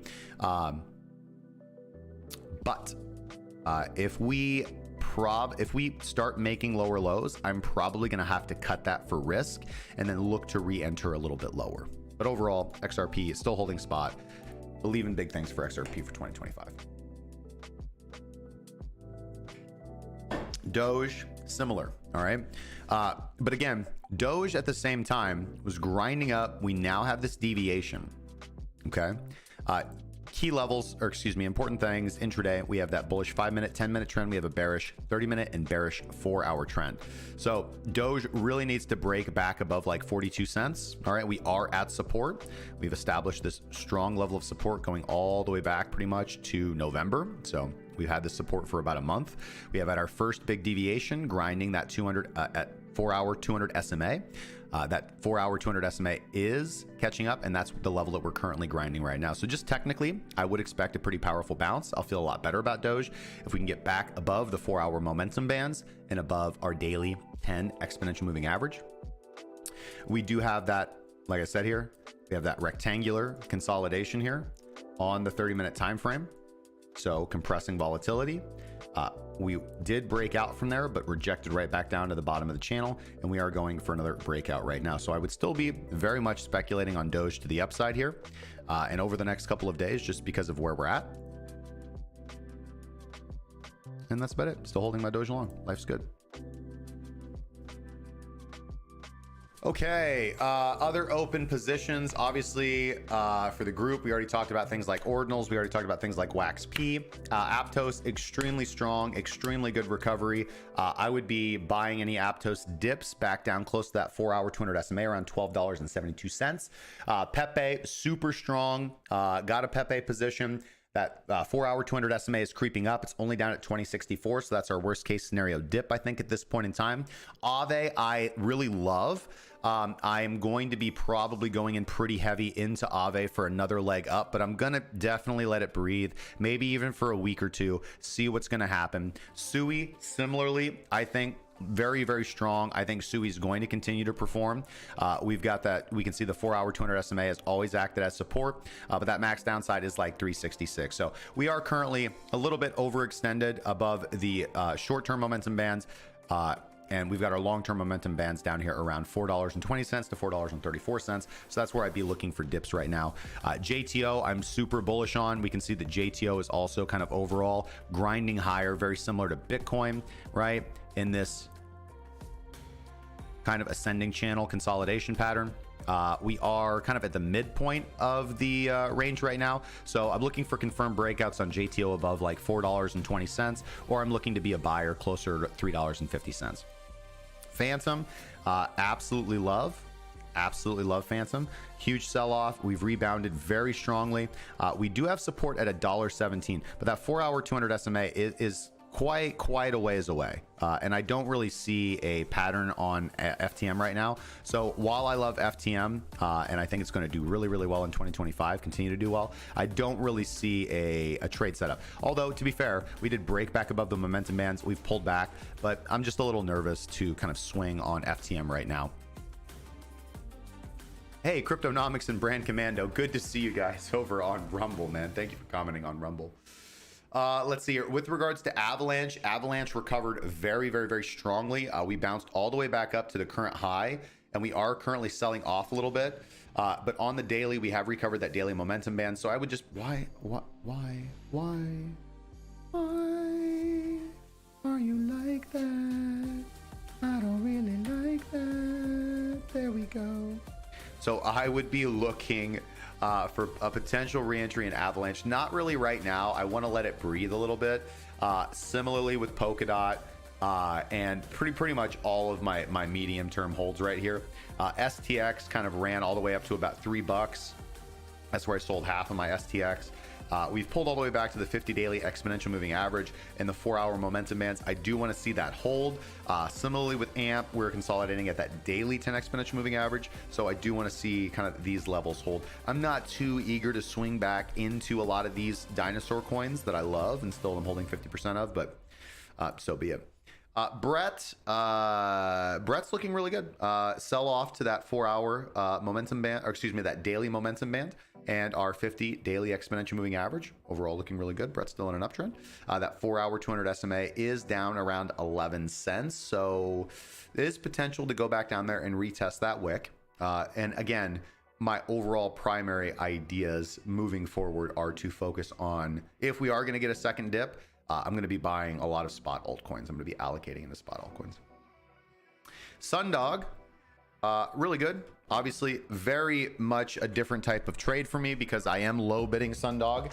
But if we start making lower lows, I'm probably going to have to cut that for risk and then look to re-enter a little bit lower. But overall, XRP is still holding spot. Believe in big things for XRP for 2025. Doge, similar. All right. But again, Doge at the same time was grinding up. We now have this deviation. Okay. Key levels, or excuse me, important things intraday. We have that bullish 5-minute, 10-minute trend. We have a bearish 30-minute and bearish 4-hour trend. So Doge really needs to break back above like 42 cents. All right, we are at support. We've established this strong level of support going all the way back pretty much to November. So we've had this support for about a month. We have at our first big deviation grinding that 200 at 4-hour 200 SMA. That 4-hour 200 SMA is catching up, and that's the level that we're currently grinding right now. So just technically, I would expect a pretty powerful bounce. I'll feel a lot better about Doge if we can get back above the 4-hour momentum bands and above our daily 10 exponential moving average. We do have that, like I said here, we have that rectangular consolidation here on the 30-minute time frame. So compressing volatility. We did break out from there, but rejected right back down to the bottom of the channel, and we are going for another breakout right now. So I would still be very much speculating on Doge to the upside here, and over the next couple of days, just because of where we're at. And that's about it. Still holding my Doge long. Life's good. Okay, other open positions, obviously, for the group, we already talked about things like ordinals. We already talked about things like WaxP. Aptos, extremely strong, extremely good recovery. I would be buying any Aptos dips back down close to that 4-hour 200 SMA around $12.72. Pepe, super strong. Got a Pepe position. That 4-hour 200 SMA is creeping up. It's only down at 2064, so that's our worst case scenario dip, I think, at this point in time. Aave, I really love. I'm going to be probably going in pretty heavy into Aave for another leg up, but I'm going to definitely let it breathe, maybe even for a week or two, see what's going to happen. Sui, similarly, I think, very, very strong. I think Sui is going to continue to perform. We've got that. We can see the 4-hour 200 SMA has always acted as support, but that max downside is like 366. So we are currently a little bit overextended above the short-term momentum bands. And we've got our long-term momentum bands down here around $4.20 to $4.34. So that's where I'd be looking for dips right now. JTO, I'm super bullish on. We can see that JTO is also kind of overall grinding higher, very similar to Bitcoin, right? In this kind of ascending channel consolidation pattern. We are kind of at the midpoint of the range right now. So I'm looking for confirmed breakouts on JTO above like $4.20, or I'm looking to be a buyer closer to $3.50. Phantom, absolutely love. Absolutely love Phantom. Huge sell-off. We've rebounded very strongly. We do have support at $1.17, but that 4-hour 200 SMA is quite a ways away, and I don't really see a pattern on FTM right now. So while I love FTM and I think it's going to do really well in 2025, continue to do well, I don't really see a trade setup. Although, to be fair, we did break back above the momentum bands. We've pulled back, but I'm just a little nervous to kind of swing on FTM right now. Hey, Cryptonomics and Brand Commando, good to see you guys over on Rumble, man. Thank you for commenting on Rumble. Let's see here. With regards to Avalanche, Avalanche recovered very strongly. We bounced all the way back up to the current high, and we are currently selling off a little bit. But on the daily, we have recovered that daily momentum band. So I would just, why are you like that? I don't really like that. There we go. So I would be looking for a potential re-entry in Avalanche. Not really right now. I want to let it breathe a little bit. Similarly with Polkadot and pretty much all of my medium term holds right here. STX kind of ran all the way up to about $3. That's where I sold half of my STX. We've pulled all the way back to the 50 daily exponential moving average and the 4-hour momentum bands. I do want to see that hold. Similarly with AMP, we're consolidating at that daily 10 exponential moving average. So I do want to see kind of these levels hold. I'm not too eager to swing back into a lot of these dinosaur coins that I love and still am holding 50% of, but so be it. Brett's looking really good. Sell off to that 4-hour momentum band, or excuse me, that daily momentum band, and our 50 daily exponential moving average. Overall looking really good. Brett's still in an uptrend. That 4-hour 200 SMA is down around 11 cents, so there's potential to go back down there and retest that wick. And again, my overall primary ideas moving forward are to focus on, if we are going to get a second dip, I'm going to be buying a lot of spot altcoins. I'm going to be allocating into spot altcoins. Sundog, really good. Obviously, very much a different type of trade for me because I am low bidding Sundog.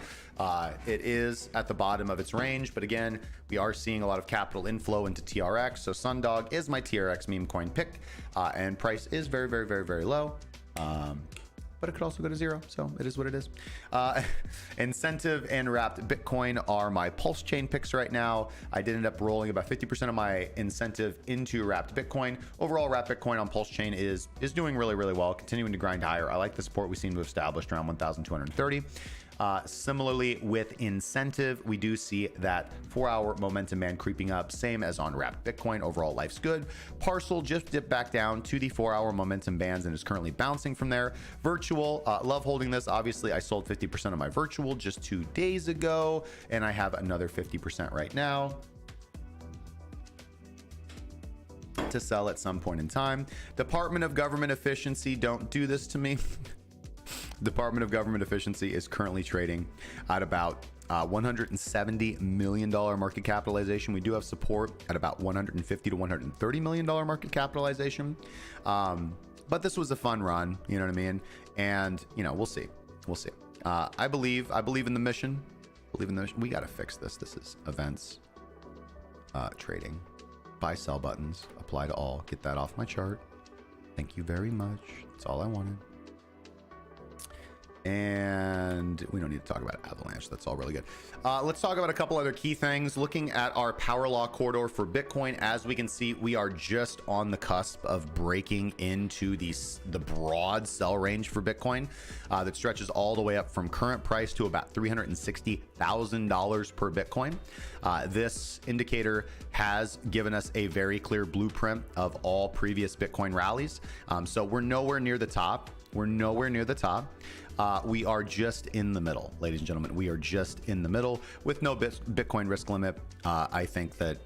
It is at the bottom of its range, but again, we are seeing a lot of capital inflow into TRX. So Sundog is my TRX meme coin pick, and price is very low. But it could also go to zero, so it is what it is. Incentive and wrapped Bitcoin are my pulse chain picks right now. I did end up rolling about 50% of my incentive into wrapped Bitcoin. Overall, wrapped Bitcoin on pulse chain is doing really well, continuing to grind higher. I like the support we seem to have established around 1,230. Similarly with incentive, we do see that 4-hour momentum band creeping up, same as on wrapped Bitcoin. Overall, life's good. Parcel just dipped back down to the 4-hour momentum bands and is currently bouncing from there. Virtual, love holding this. Obviously, I sold 50% of my virtual just 2 days ago, and I have another 50% right now to sell at some point in time. Department of Government Efficiency, don't do this to me. Department of Government Efficiency is currently trading at about $170 million market capitalization. We do have support at about $150 to $130 million market capitalization. But this was a fun run, you know what I mean? And, you know, we'll see. I believe in the mission. We got to fix this. This is events, trading, buy, sell buttons, apply to all. Get that off my chart. Thank you very much. That's all I wanted. And we don't need to talk about Avalanche. That's all really good. Let's talk about a couple other key things. Looking at our power law corridor for Bitcoin, as we can see, we are just on the cusp of breaking into the broad sell range for Bitcoin that stretches all the way up from current price to about $360,000 per Bitcoin. This indicator has given us a very clear blueprint of all previous Bitcoin rallies. So we're nowhere near the top. We are just in the middle, ladies and gentlemen. We are just in the middle with no Bitcoin risk limit. I think that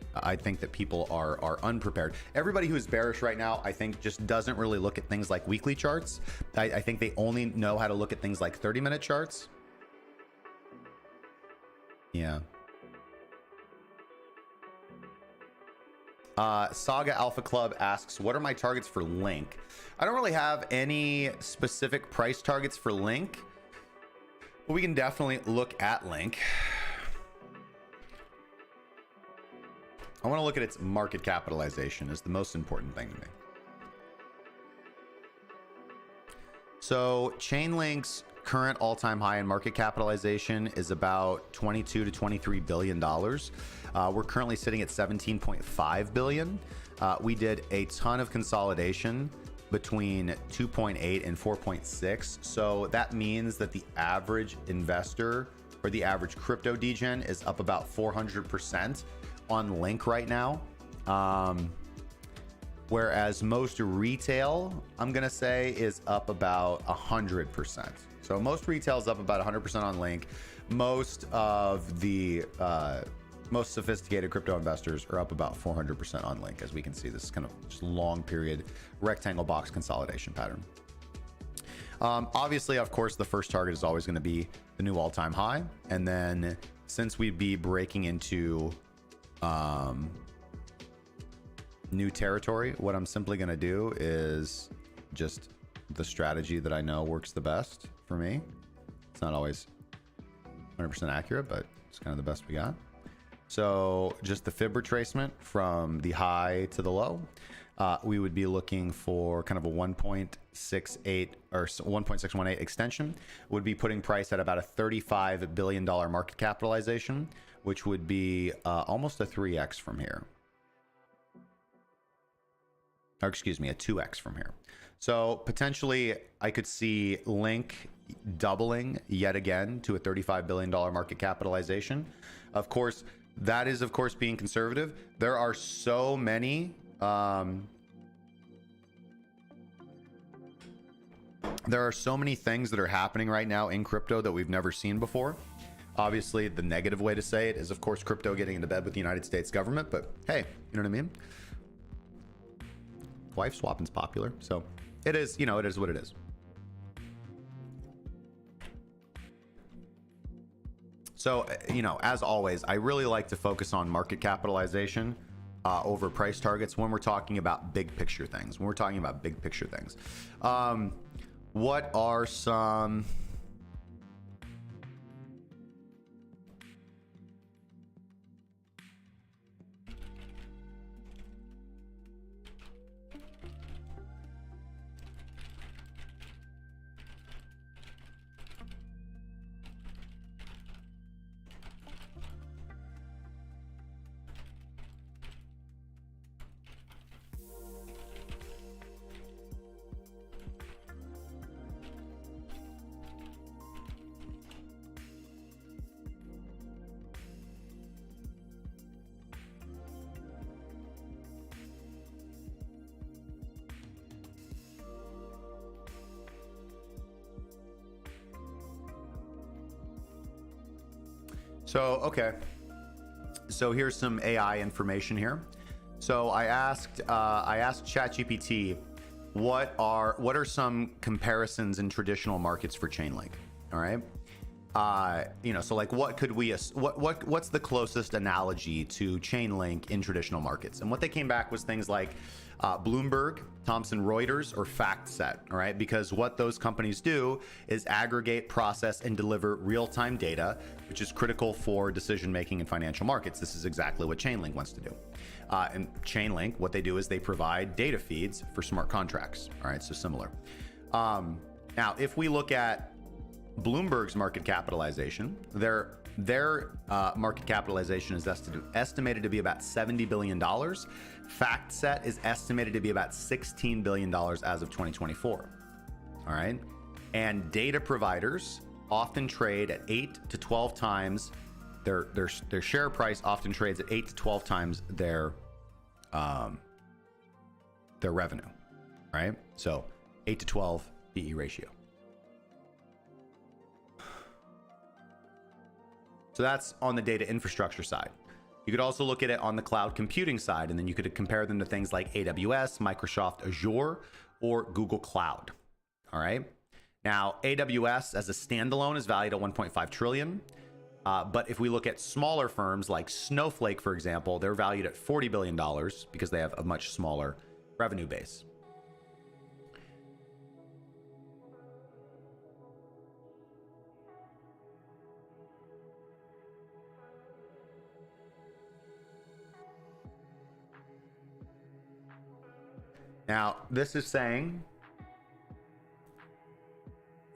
people are unprepared. Everybody who is bearish right now, I think, just doesn't really look at things like weekly charts. I think they only know how to look at things like 30-minute charts. Yeah. Saga Alpha Club asks, what are my targets for Link? I don't really have any specific price targets for Link, but we can definitely look at Link. I want to look at its market capitalization is the most important thing to me. So Chainlink's current all-time high in market capitalization is about 22 to 23 billion dollars. We're currently sitting at 17.5 billion. We did a ton of consolidation between 2.8 and 4.6. So that means that the average investor or the average crypto degen is up about 400% on Link right now. Whereas most retail, I'm going to say, is up about 100%. So most retail is up about 100% on Link. Most of the most sophisticated crypto investors are up about 400% on Link, as we can see this kind of just long period rectangle box consolidation pattern. Obviously, of course, the first target is always going to be the new all-time high. And then since we'd be breaking into new territory, what I'm simply going to do is just the strategy that I know works the best for me. It's not always 100% accurate, but it's kind of the best we got. So just the fib retracement from the high to the low, we would be looking for kind of a 1.68 or 1.618 extension. Would be putting price at about a $35 billion market capitalization, which would be almost a 3x from here. Or excuse me, a 2x from here. So potentially I could see Link doubling yet again to a $35 billion market capitalization. Of course, that is, of course, being conservative. There are so many things that are happening right now in crypto that we've never seen before. Obviously, the negative way to say it is, of course, crypto getting into bed with the United States government. But hey, you know what I mean? Wife swapping's popular, so it is, you know, it is what it is. So, you know, as always, I really like to focus on market capitalization over price targets when we're talking about big picture things. When we're talking about big picture things, what are some okay. So here's some AI information here. So I asked ChatGPT, what are some comparisons in traditional markets for Chainlink? All right. You know, so like what could we, what's the closest analogy to Chainlink in traditional markets? And what they came back was things like Bloomberg, Thomson Reuters, or FactSet, all right? Because what those companies do is aggregate, process, and deliver real-time data, which is critical for decision-making in financial markets. This is exactly what Chainlink wants to do. And Chainlink, what they do is they provide data feeds for smart contracts, all right? So similar. Now, if we look at Bloomberg's market capitalization, their market capitalization is estimated to be about $70 billion. FactSet is estimated to be about $16 billion as of 2024. All right. And data providers often trade at 8 to 12 times their share price often trades at 8 to 12 times their revenue. Right. So 8 to 12 PE ratio. So that's on the data infrastructure side. You could also look at it on the cloud computing side, and then you could compare them to things like AWS, Microsoft Azure, or Google Cloud. All right. Now, AWS as a standalone is valued at 1.5 trillion. But if we look at smaller firms like Snowflake, for example, they're valued at $40 billion because they have a much smaller revenue base. Now, this is saying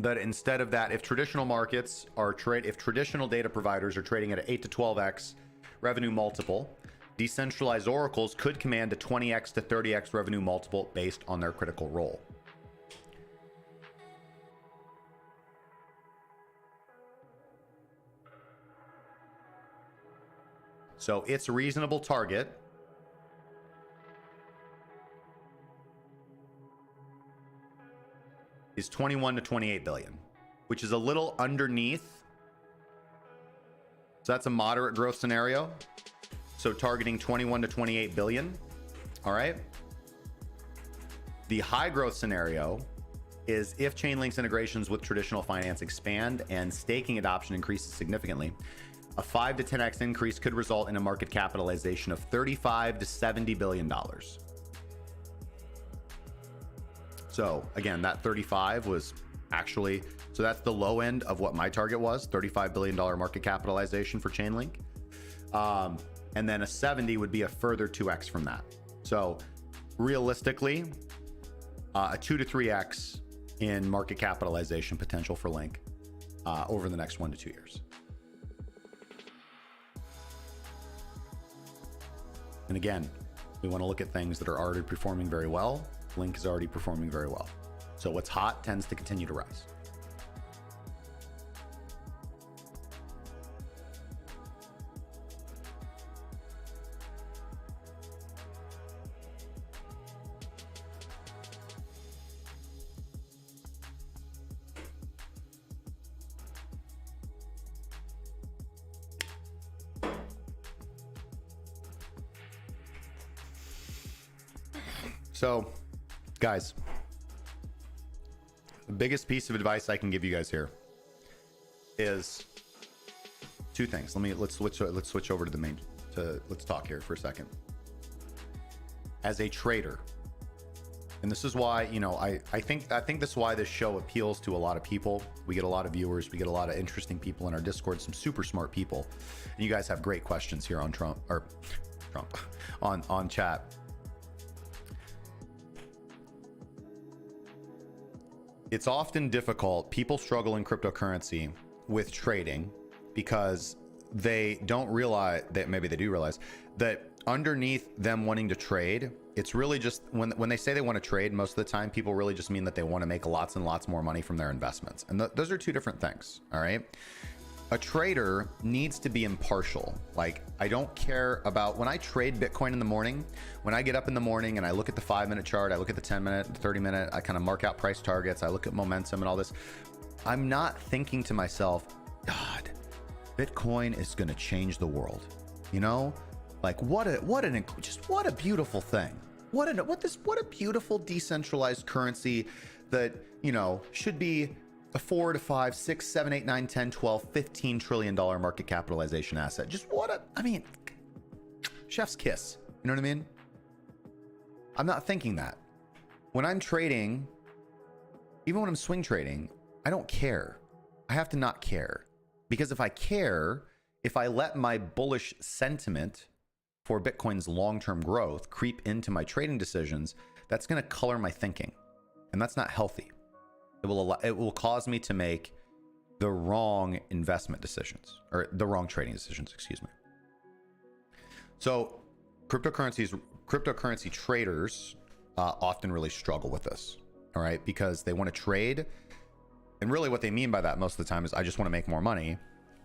that instead of that, if traditional markets are if traditional data providers are trading at an 8 to 12x revenue multiple, decentralized oracles could command a 20x to 30x revenue multiple based on their critical role. So its reasonable target is 21 to 28 billion, which is a little underneath. So that's a moderate growth scenario. So targeting 21 to 28 billion. All right. The high growth scenario is if Chainlink's integrations with traditional finance expand and staking adoption increases significantly. A 5 to 10x increase could result in a market capitalization of $35 to $70 billion. So again, that 35 was actually, so that's the low end of what my target was, $35 billion market capitalization for Chainlink. And then a 70 would be a further 2x from that. So realistically, a 2 to 3x in market capitalization potential for Link over the next 1 to 2 years. And again, we want to look at things that are already performing very well. Link is already performing very well. So what's hot tends to continue to rise. So, guys, the biggest piece of advice I can give you guys here is two things. Let's switch over to the main. Let's talk here for a second. As a trader, and this is why, you know, I think this is why this show appeals to a lot of people. We get a lot of viewers. We get a lot of interesting people in our Discord. Some super smart people, and you guys have great questions here on Trump on chat. It's often difficult. People struggle in cryptocurrency with trading because they don't realize that, maybe they do realize that underneath them wanting to trade, it's really just when they say they want to trade, most of the time people really just mean that they want to make lots and lots more money from their investments. And those are two different things. All right. A trader needs to be impartial. Like, I don't care about when I trade Bitcoin in the morning, when I get up in the morning and I look at the 5-minute chart, I look at the 10-minute, the 30-minute, I kind of mark out price targets, I look at momentum and all this. I'm not thinking to myself, God, Bitcoin is going to change the world. You know, like what a beautiful thing. What a beautiful decentralized currency that, you know, should be a 4 to 5, 6, 7, 8, 9, 10, 12, $15 trillion market capitalization asset. Just I mean, chef's kiss. You know what I mean? I'm not thinking that. When I'm trading, even when I'm swing trading, I don't care. I have to not care. Because if I care, if I let my bullish sentiment for Bitcoin's long-term growth creep into my trading decisions, that's going to color my thinking. And that's not healthy. It will cause me to make the wrong investment decisions, or the wrong trading decisions, excuse me. So cryptocurrency traders often really struggle with this, all right? Because they want to trade, and really what they mean by that most of the time is I just want to make more money,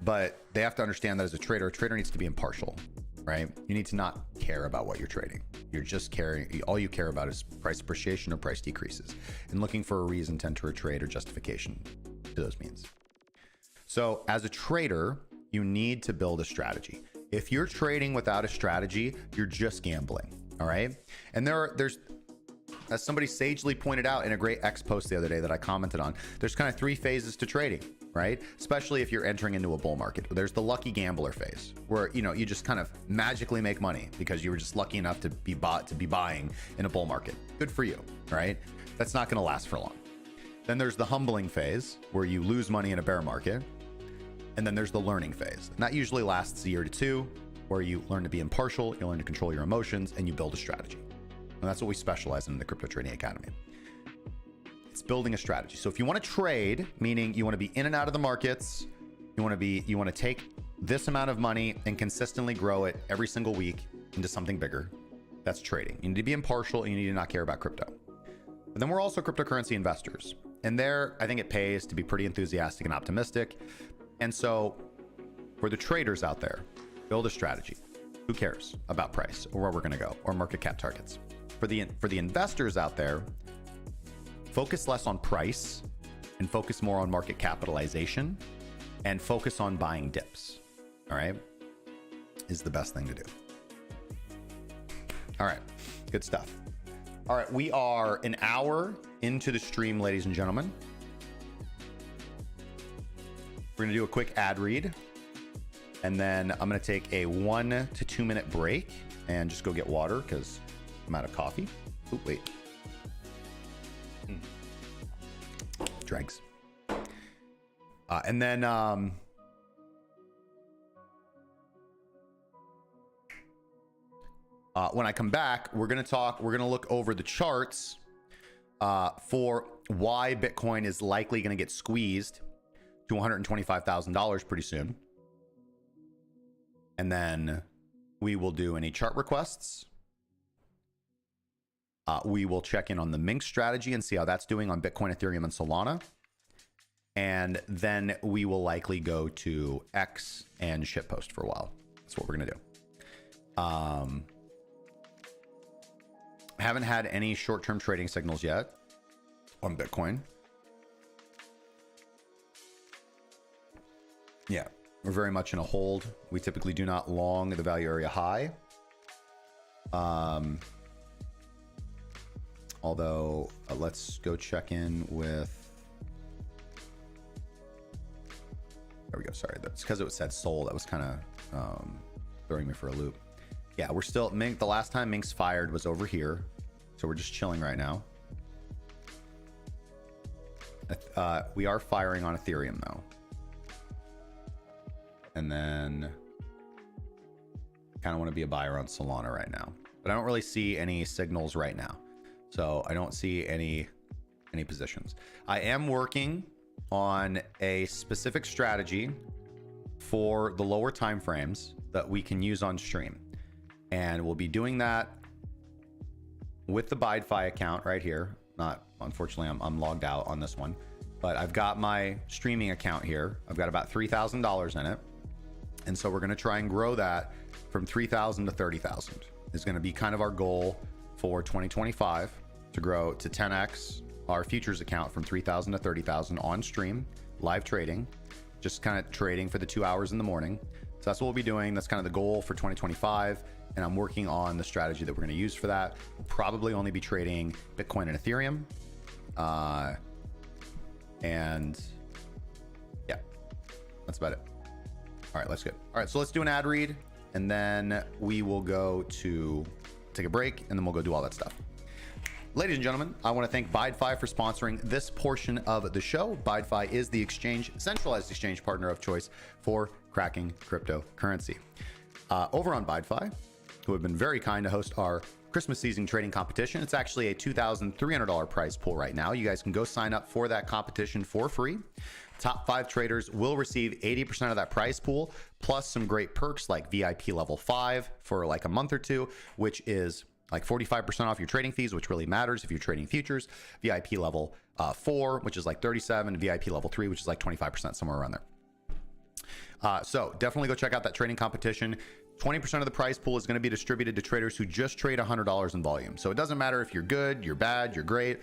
but they have to understand that as a trader needs to be impartial, right? You need to not care about what you're trading. You're just caring, all you care about is price appreciation or price decreases, and looking for a reason to enter a trade or justification to those means. So as a trader, you need to build a strategy. If you're trading without a strategy, you're just gambling, all right? And there's, as somebody sagely pointed out in a great X post the other day that I commented on, there's kind of 3 phases to trading, right? Especially if you're entering into a bull market. There's the lucky gambler phase where, you know, you just kind of magically make money because you were just lucky enough to be buying in a bull market. Good for you, right? That's not going to last for long. Then there's the humbling phase where you lose money in a bear market. And then there's the learning phase. And that usually lasts a year to 2, where you learn to be impartial, you learn to control your emotions, and you build a strategy. And that's what we specialize in the Crypto Trading Academy. It's building a strategy. So if you want to trade, meaning you want to be in and out of the markets, you want to take this amount of money and consistently grow it every single week into something bigger. That's trading. You need to be impartial and you need to not care about crypto. But then we're also cryptocurrency investors. And there, I think it pays to be pretty enthusiastic and optimistic. And so for the traders out there, build a strategy. Who cares about price or where we're going to go or market cap targets? For the investors out there, focus less on price and focus more on market capitalization and focus on buying dips. All right, is the best thing to do. All right, good stuff. All right, we are an hour into the stream, ladies and gentlemen. We're gonna do a quick ad read, and then I'm gonna take a 1 to 2 minute break and just go get water because I'm out of coffee. Oh, wait. Dregs. And then when I come back, we're going to look over the charts for why Bitcoin is likely going to get squeezed to $125,000 pretty soon. And then we will do any chart requests. We will check in on the Mink strategy and see how that's doing on Bitcoin, Ethereum, and Solana. And then we will likely go to X and shitpost for a while. That's what we're going to do. Haven't had any short-term trading signals yet on Bitcoin. Yeah, we're very much in a hold. We typically do not long the value area high. Although, let's go check in with... There we go. Sorry, that's because it said sold. That was kind of throwing me for a loop. Yeah, we're still Mink. The last time Mink's fired was over here, so we're just chilling right now. We are firing on Ethereum though, and then kind of want to be a buyer on Solana right now, but I don't really see any signals right now, so I don't see any positions. I am working on a specific strategy for the lower time frames that we can use on stream, and we'll be doing that with the BYDFi account right here. Not, unfortunately, I'm logged out on this one, but I've got my streaming account here. I've got about $3,000 in it, and so we're going to try and grow that from 3,000 to 30,000 is going to be kind of our goal for 2025, to grow to 10x our futures account from 3,000 to 30,000 on stream, live trading, just kind of trading for the 2 hours in the morning. So that's what we'll be doing. That's kind of the goal for 2025. And I'm working on the strategy that we're going to use for that. We'll probably only be trading Bitcoin and Ethereum. And yeah, that's about it. All right, let's go. All right, so let's do an ad read, and then we will go to take a break, and then we'll go do all that stuff. Ladies and gentlemen, I want to thank BYDFi for sponsoring this portion of the show. BYDFi is the centralized exchange partner of choice for cracking cryptocurrency. Over on BYDFi, who have been very kind to host our Christmas season trading competition. It's actually a $2,300 prize pool right now. You guys can go sign up for that competition for free. Top 5 traders will receive 80% of that prize pool, plus some great perks like VIP level 5 for like a month or two, which is like 45% off your trading fees, which really matters if you're trading futures. VIP level 4, which is like 37, VIP level 3, which is like 25%, somewhere around there. So definitely go check out that trading competition. 20% of the prize pool is going to be distributed to traders who just trade $100 in volume. So it doesn't matter if you're good, you're bad, you're great.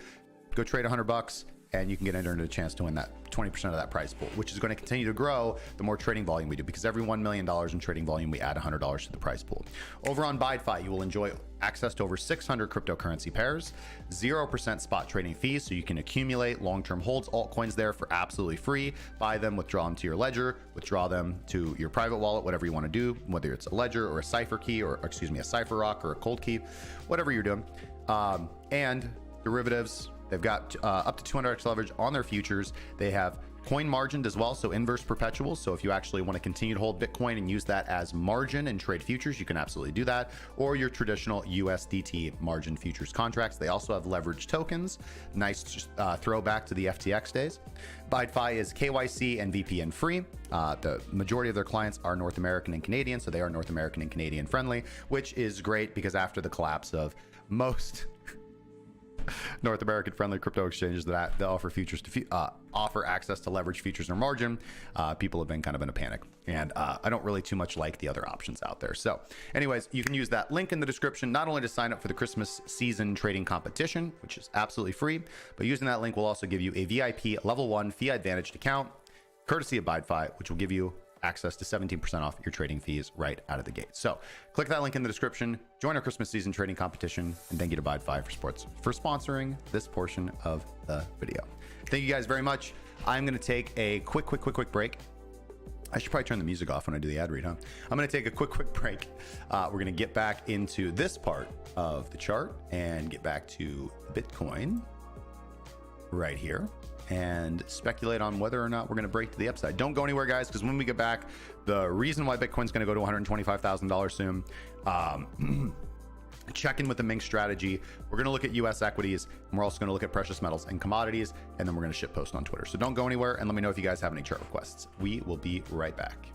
Go trade $100 and you can get entered into a chance to win that 20% of that prize pool, which is going to continue to grow the more trading volume we do, because every $1 million in trading volume, we add $100 to the prize pool. Over on BYDFi, you will enjoy access to over 600 cryptocurrency pairs, 0% spot trading fees, so you can accumulate long-term holds, altcoins there for absolutely free. Buy them, withdraw them to your ledger, withdraw them to your private wallet, whatever you want to do, whether it's a ledger or a cipher key, or excuse me, a cipher rock or a cold key, whatever you're doing. And derivatives, they've got up to 200x leverage on their futures. They have coin margined as well, so inverse perpetuals. So if you actually want to continue to hold Bitcoin and use that as margin and trade futures, you can absolutely do that. Or your traditional USDT margin futures contracts. They also have leveraged tokens. Nice throwback to the FTX days. ByDFi is KYC and VPN free. The majority of their clients are North American and Canadian, so they are North American and Canadian friendly, which is great because after the collapse of most North American friendly crypto exchanges that offer futures to offer access to leverage futures or margin, people have been kind of in a panic, and I don't really too much like the other options out there. So anyways, you can use that link in the description not only to sign up for the Christmas season trading competition, which is absolutely free, but using that link will also give you a VIP level 1 fee advantaged account courtesy of ByDFi, which will give you access to 17% off your trading fees right out of the gate. So click that link in the description, join our Christmas season trading competition, and thank you to ByDFi for sponsoring this portion of the video. Thank you guys very much. I'm going to take a quick break. I should probably turn the music off when I do the ad read, huh? I'm going to take a quick break. We're going to get back into this part of the chart and get back to Bitcoin right here and speculate on whether or not we're going to break to the upside. Don't go anywhere, guys, because when we get back, the reason why Bitcoin's going to go to $125,000 soon, check in with the Ming strategy. We're going to look at US equities, and we're also going to look at precious metals and commodities, and then we're going to shit post on Twitter. So don't go anywhere, and let me know if you guys have any chart requests. We will be right back.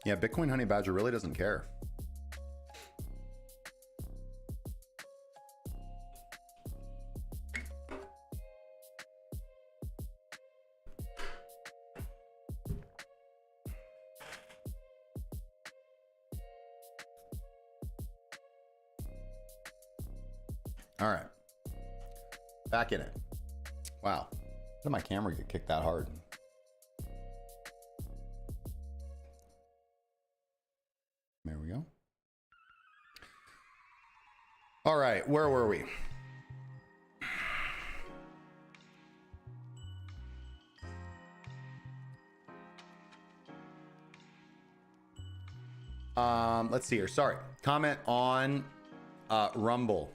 Yeah, Bitcoin Honey Badger really doesn't care. All right. Back in it. Wow. How did my camera get kicked that hard? There we go. All right. Where were we? Let's see here. Sorry. Comment on Rumble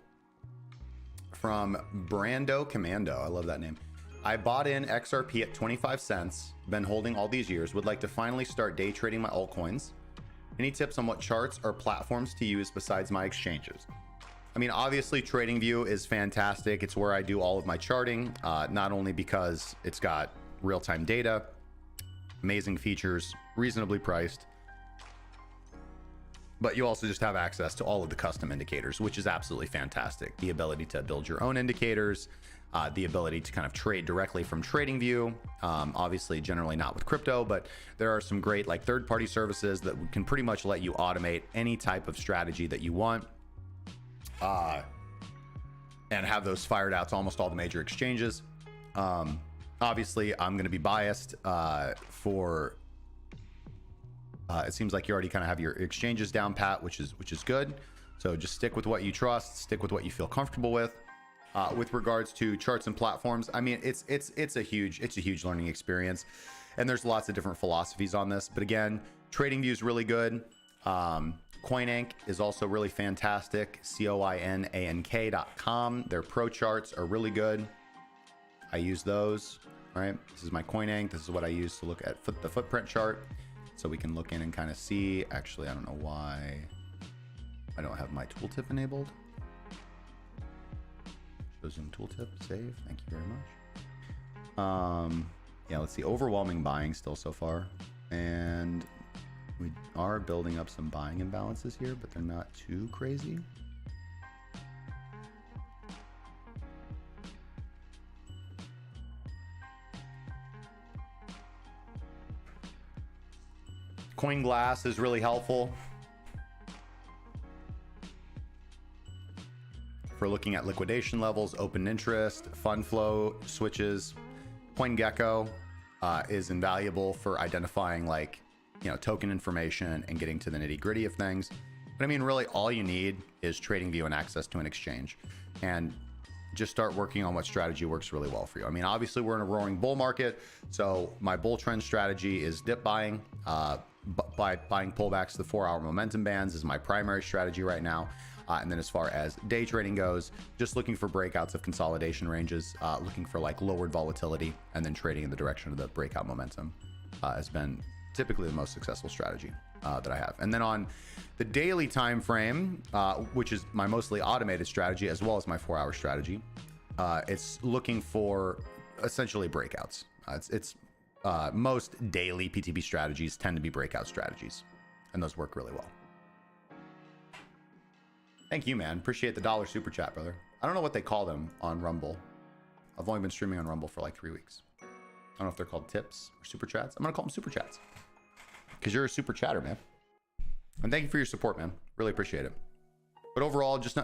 from Brando Commando. I love that name. I bought in XRP at 25 cents. Been holding all these years. Would like to finally start day trading my altcoins. Any tips on what charts or platforms to use besides my exchanges? I mean, obviously TradingView is fantastic. It's where I do all of my charting, not only because it's got real-time data, amazing features, reasonably priced, but you also just have access to all of the custom indicators, which is absolutely fantastic. The ability to build your own indicators, the ability to kind of trade directly from TradingView. Obviously, generally not with crypto, but there are some great like third-party services that can pretty much let you automate any type of strategy that you want, and have those fired out to almost all the major exchanges. Obviously, I'm going to be biased for. It seems like you already kind of have your exchanges down pat, which is good. So just stick with what you trust, stick with what you feel comfortable with. With regards to charts and platforms, I mean, it's a huge learning experience, and there's lots of different philosophies on this. But again, TradingView is really good. CoinAnk is also really fantastic. coinank.com. Their pro charts are really good. I use those. Right, this is my CoinAnk. This is what I use to look at the footprint chart. So we can look in and kind of see. Actually, I don't know why I don't have my tooltip enabled. Show zoom tooltip, save. Thank you very much. Yeah, let's see. Overwhelming buying still so far. And we are building up some buying imbalances here, but they're not too crazy. CoinGlass is really helpful for looking at liquidation levels, open interest, fund flow switches. CoinGecko is invaluable for identifying token information and getting to the nitty gritty of things. But I mean, really all you need is TradingView and access to an exchange, and just start working on what strategy works really well for you. I mean, obviously we're in a roaring bull market, so my bull trend strategy is dip buying. By buying pullbacks to the 4-hour momentum bands is my primary strategy right now. And then as far as day trading goes, just looking for breakouts of consolidation ranges, looking for like lowered volatility, and then trading in the direction of the breakout momentum has been typically the most successful strategy that I have. And then on the daily time frame, which is my mostly automated strategy as well as my 4-hour strategy, it's looking for essentially breakouts. Most daily PTP strategies tend to be breakout strategies, and those work really well. Thank you, man. Appreciate the $1 super chat, brother. I don't know what they call them on Rumble. I've only been streaming on Rumble for like 3 weeks. I don't know if they're called tips or super chats. I'm gonna call them super chats because you're a super chatter, man. And thank you for your support, man. Really appreciate it. But overall, just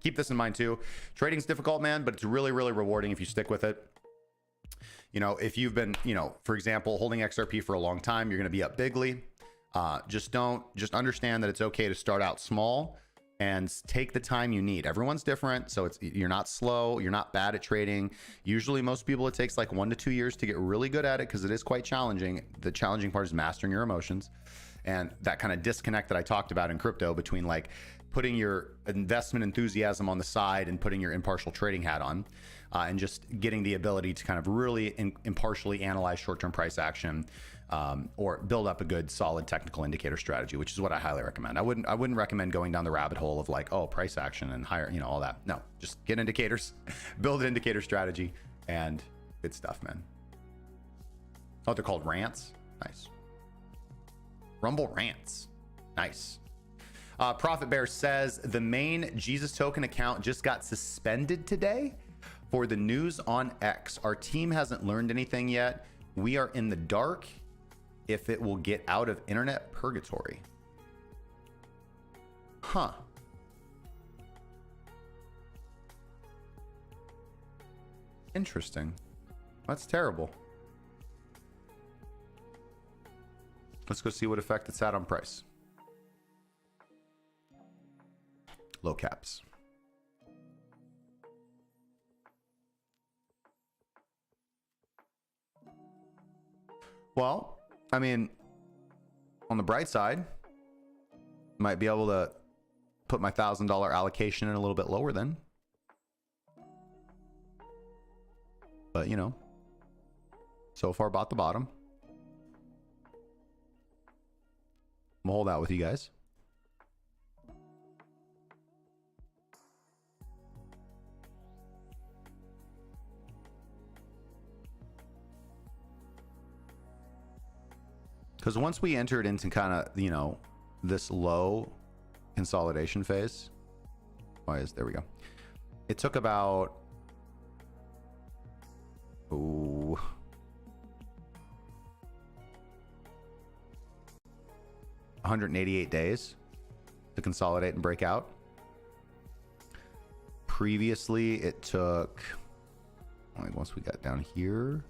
keep this in mind too. Trading's difficult, man, but it's really, really rewarding if you stick with it. If you've been, for example, holding XRP for a long time, you're going to be up bigly. Just understand that it's okay to start out small and take the time you need. Everyone's different. So you're not slow. You're not bad at trading. Usually most people, it takes like 1 to 2 years to get really good at it because it is quite challenging. The challenging part is mastering your emotions and that kind of disconnect that I talked about in crypto between like putting your investment enthusiasm on the side and putting your impartial trading hat on. And just getting the ability to kind of really impartially analyze short-term price action, or build up a good solid technical indicator strategy, which is what I highly recommend. I wouldn't recommend going down the rabbit hole of like, oh, price action and higher, all that. No, just get indicators, build an indicator strategy, and good stuff, man. Oh, they're called rants. Nice. Rumble rants. Nice. Profit Bear says the main Jesus token account just got suspended today for the news on X. Our team hasn't learned anything yet. We are in the dark if it will get out of internet purgatory. Huh. Interesting. That's terrible. Let's go see what effect it's had on price. Low caps. Well, I mean, on the bright side, might be able to put my $1,000 allocation in a little bit lower then. But, you know, so far bought the bottom. I'm gonna hold out with you guys. Because once we entered into kind of, you know, this low consolidation phase, there we go. It took about, 188 days to consolidate and break out. Previously, it took, like once we got down here,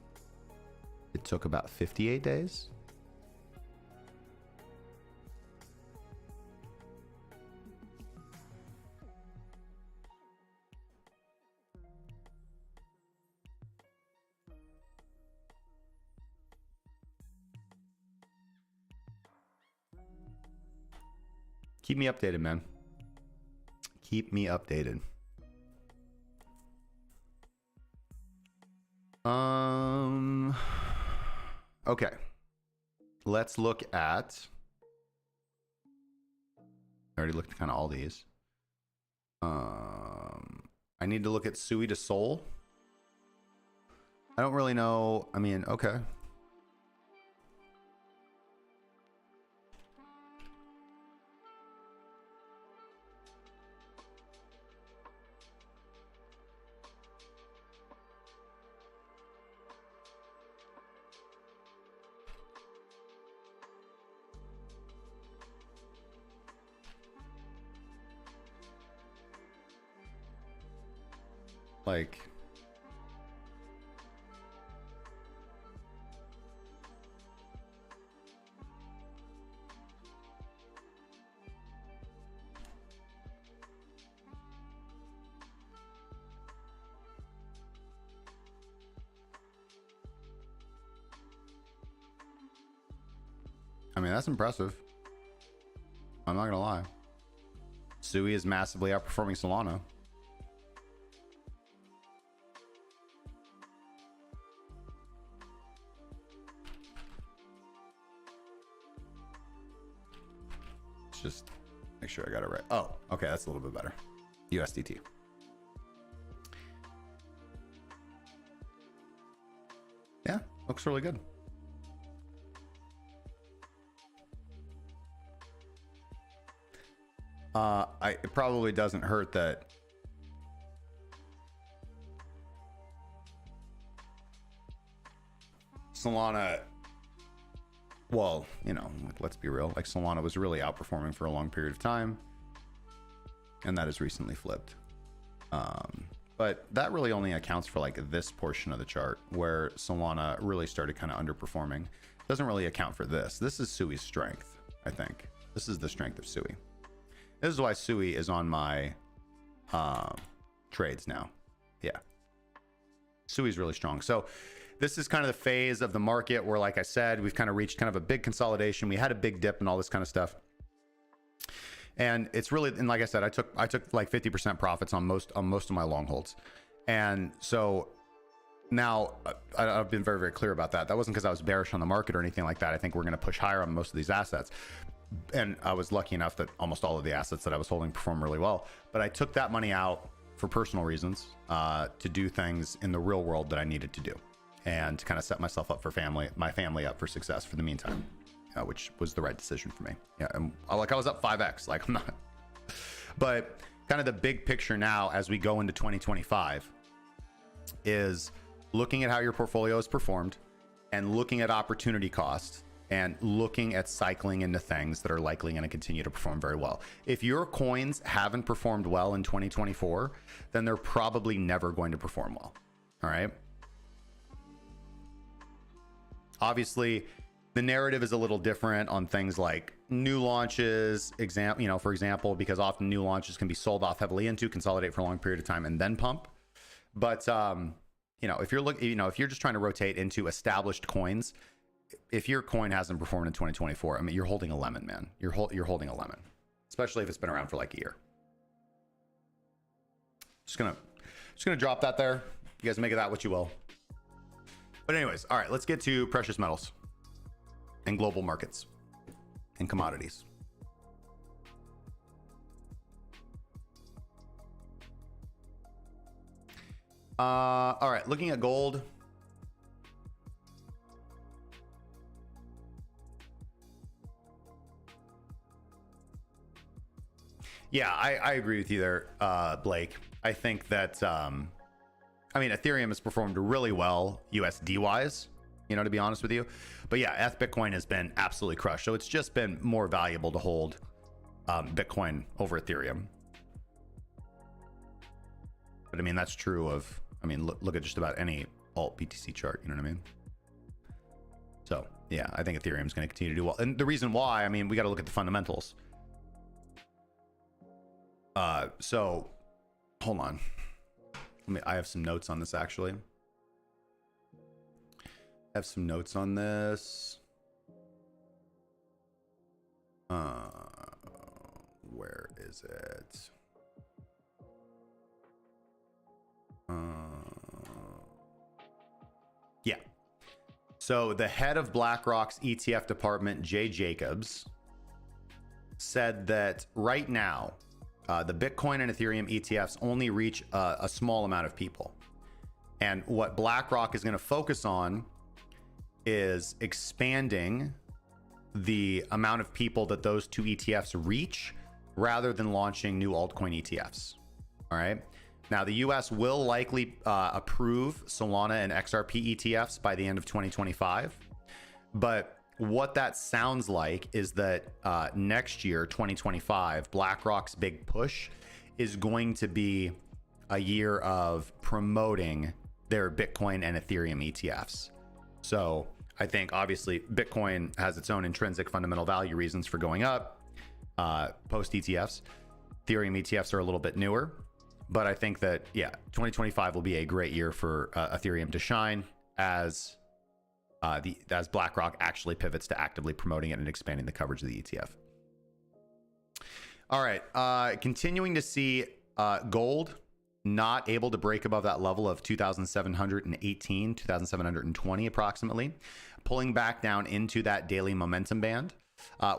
it took about 58 days. Keep me updated, man. Keep me updated. Okay. Let's look at, I already looked at kind of all these. I need to look at Sui to Sol. I don't really know. I mean, okay. Like, I mean, that's impressive. I'm not gonna lie. Sui is massively outperforming Solana. Just make sure I got it right. Oh, okay, that's a little bit better. USDT. Yeah, looks really good. It probably doesn't hurt that Solana, well, you know, let's be real, like Solana was really outperforming for a long period of time, and that has recently flipped. But that really only accounts for like this portion of the chart where Solana really started kind of underperforming. Doesn't really account for this. This is Sui's strength, I think. This is the strength of Sui. This is why Sui is on my trades now. Yeah. Sui's really strong. So this is kind of the phase of the market where, like I said, we've kind of reached kind of a big consolidation. We had a big dip and all this kind of stuff. And it's really, and like I said, I took like 50% profits on most of my long holds. And so now I've been very, very clear about that. That wasn't because I was bearish on the market or anything like that. I think we're going to push higher on most of these assets. And I was lucky enough that almost all of the assets that I was holding performed really well. But I took that money out for personal reasons, to do things in the real world that I needed to do, and to kind of set myself up for my family up for success for the meantime, which was the right decision for me. Yeah, and like I was up 5x, like I'm not. But kind of the big picture now as we go into 2025 is looking at how your portfolio has performed and looking at opportunity cost and looking at cycling into things that are likely going to continue to perform very well. If your coins haven't performed well in 2024, then they're probably never going to perform well. All right. Obviously, the narrative is a little different on things like new launches, for example, because often new launches can be sold off heavily into, consolidate for a long period of time, and then pump. But if you're just trying to rotate into established coins, if your coin hasn't performed in 2024, I mean, you're holding a lemon, man. You're holding a lemon, especially if it's been around for like a year. Just gonna drop that there. You guys make of that what you will. But anyways, all right, let's get to precious metals and global markets and commodities. All right, looking at gold. Yeah, I agree with you there, Blake. I think that, Ethereum has performed really well USD wise, to be honest with you. But yeah, Bitcoin has been absolutely crushed. So it's just been more valuable to hold Bitcoin over Ethereum. But I mean, that's true of, look at just about any alt BTC chart, you know what I mean? So yeah, I think Ethereum is going to continue to do well. And the reason why, we got to look at the fundamentals. So hold on. I have some notes on this actually. I have some notes on this. Where is it? Yeah. So the head of BlackRock's ETF department, Jay Jacobs, said that right now, the Bitcoin and Ethereum ETFs only reach a small amount of people. And what BlackRock is going to focus on is expanding the amount of people that those two ETFs reach rather than launching new altcoin ETFs. All right. Now, the US will likely approve Solana and XRP ETFs by the end of 2025. But what that sounds like is that next year, 2025, BlackRock's big push is going to be a year of promoting their Bitcoin and Ethereum ETFs. So I think obviously Bitcoin has its own intrinsic fundamental value reasons for going up post ETFs. Ethereum ETFs are a little bit newer, but I think that, 2025 will be a great year for Ethereum to shine as BlackRock actually pivots to actively promoting it and expanding the coverage of the ETF. All right, continuing to see gold not able to break above that level of 2,718, 2,720 approximately, pulling back down into that daily momentum band.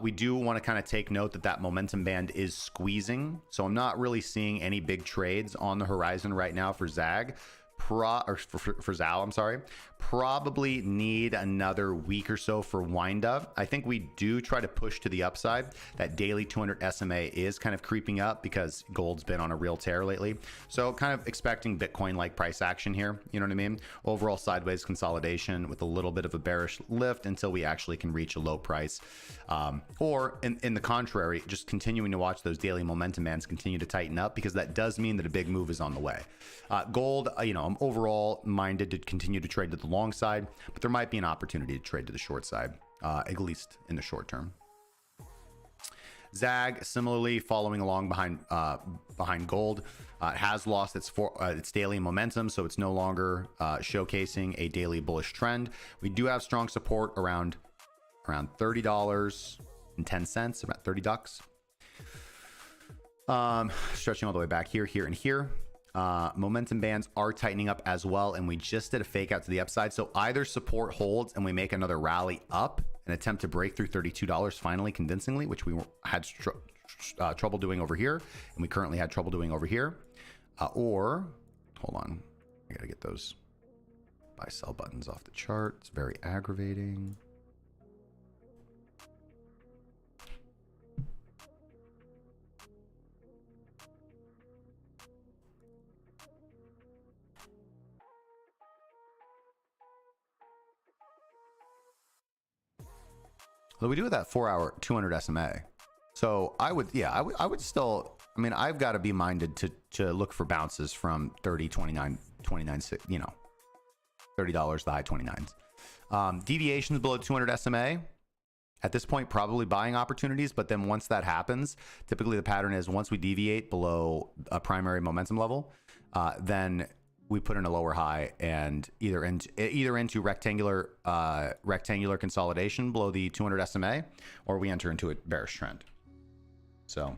We do want to kind of take note that momentum band is squeezing. So I'm not really seeing any big trades on the horizon right now for ZAG. For ZAO, I'm sorry. Probably need another week or so for wind up. I think we do try to push to the upside. That daily 200 SMA is kind of creeping up because gold's been on a real tear lately. So kind of expecting Bitcoin-like price action here. You know what I mean? Overall sideways consolidation with a little bit of a bearish lift until we actually can reach a low price. Or in the contrary, just continuing to watch those daily momentum bands continue to tighten up because that does mean that a big move is on the way. Gold, I'm overall minded to continue to trade to the long side, but there might be an opportunity to trade to the short side, at least in the short term. ZAG similarly following along behind gold, has lost its daily momentum, so it's no longer showcasing a daily bullish trend. We do have strong support around $30.10, about 30 ducks. Stretching all the way back here, and here. Momentum bands are tightening up as well, and we just did a fake out to the upside. So either support holds and we make another rally up and attempt to break through $32 finally convincingly, which we had trouble doing over here, and we currently had trouble doing over here. Or, hold on, I gotta get those buy sell buttons off the chart. It's very aggravating. Well, we do have that 4-hour 200 SMA. So I would still, I've got to be minded to look for bounces from 30, 29, 29, $30, the high 29s. Deviations below 200 SMA. At this point, probably buying opportunities, but then once that happens, typically the pattern is once we deviate below a primary momentum level, then we put in a lower high and either into rectangular consolidation below the 200 SMA, or we enter into a bearish trend. So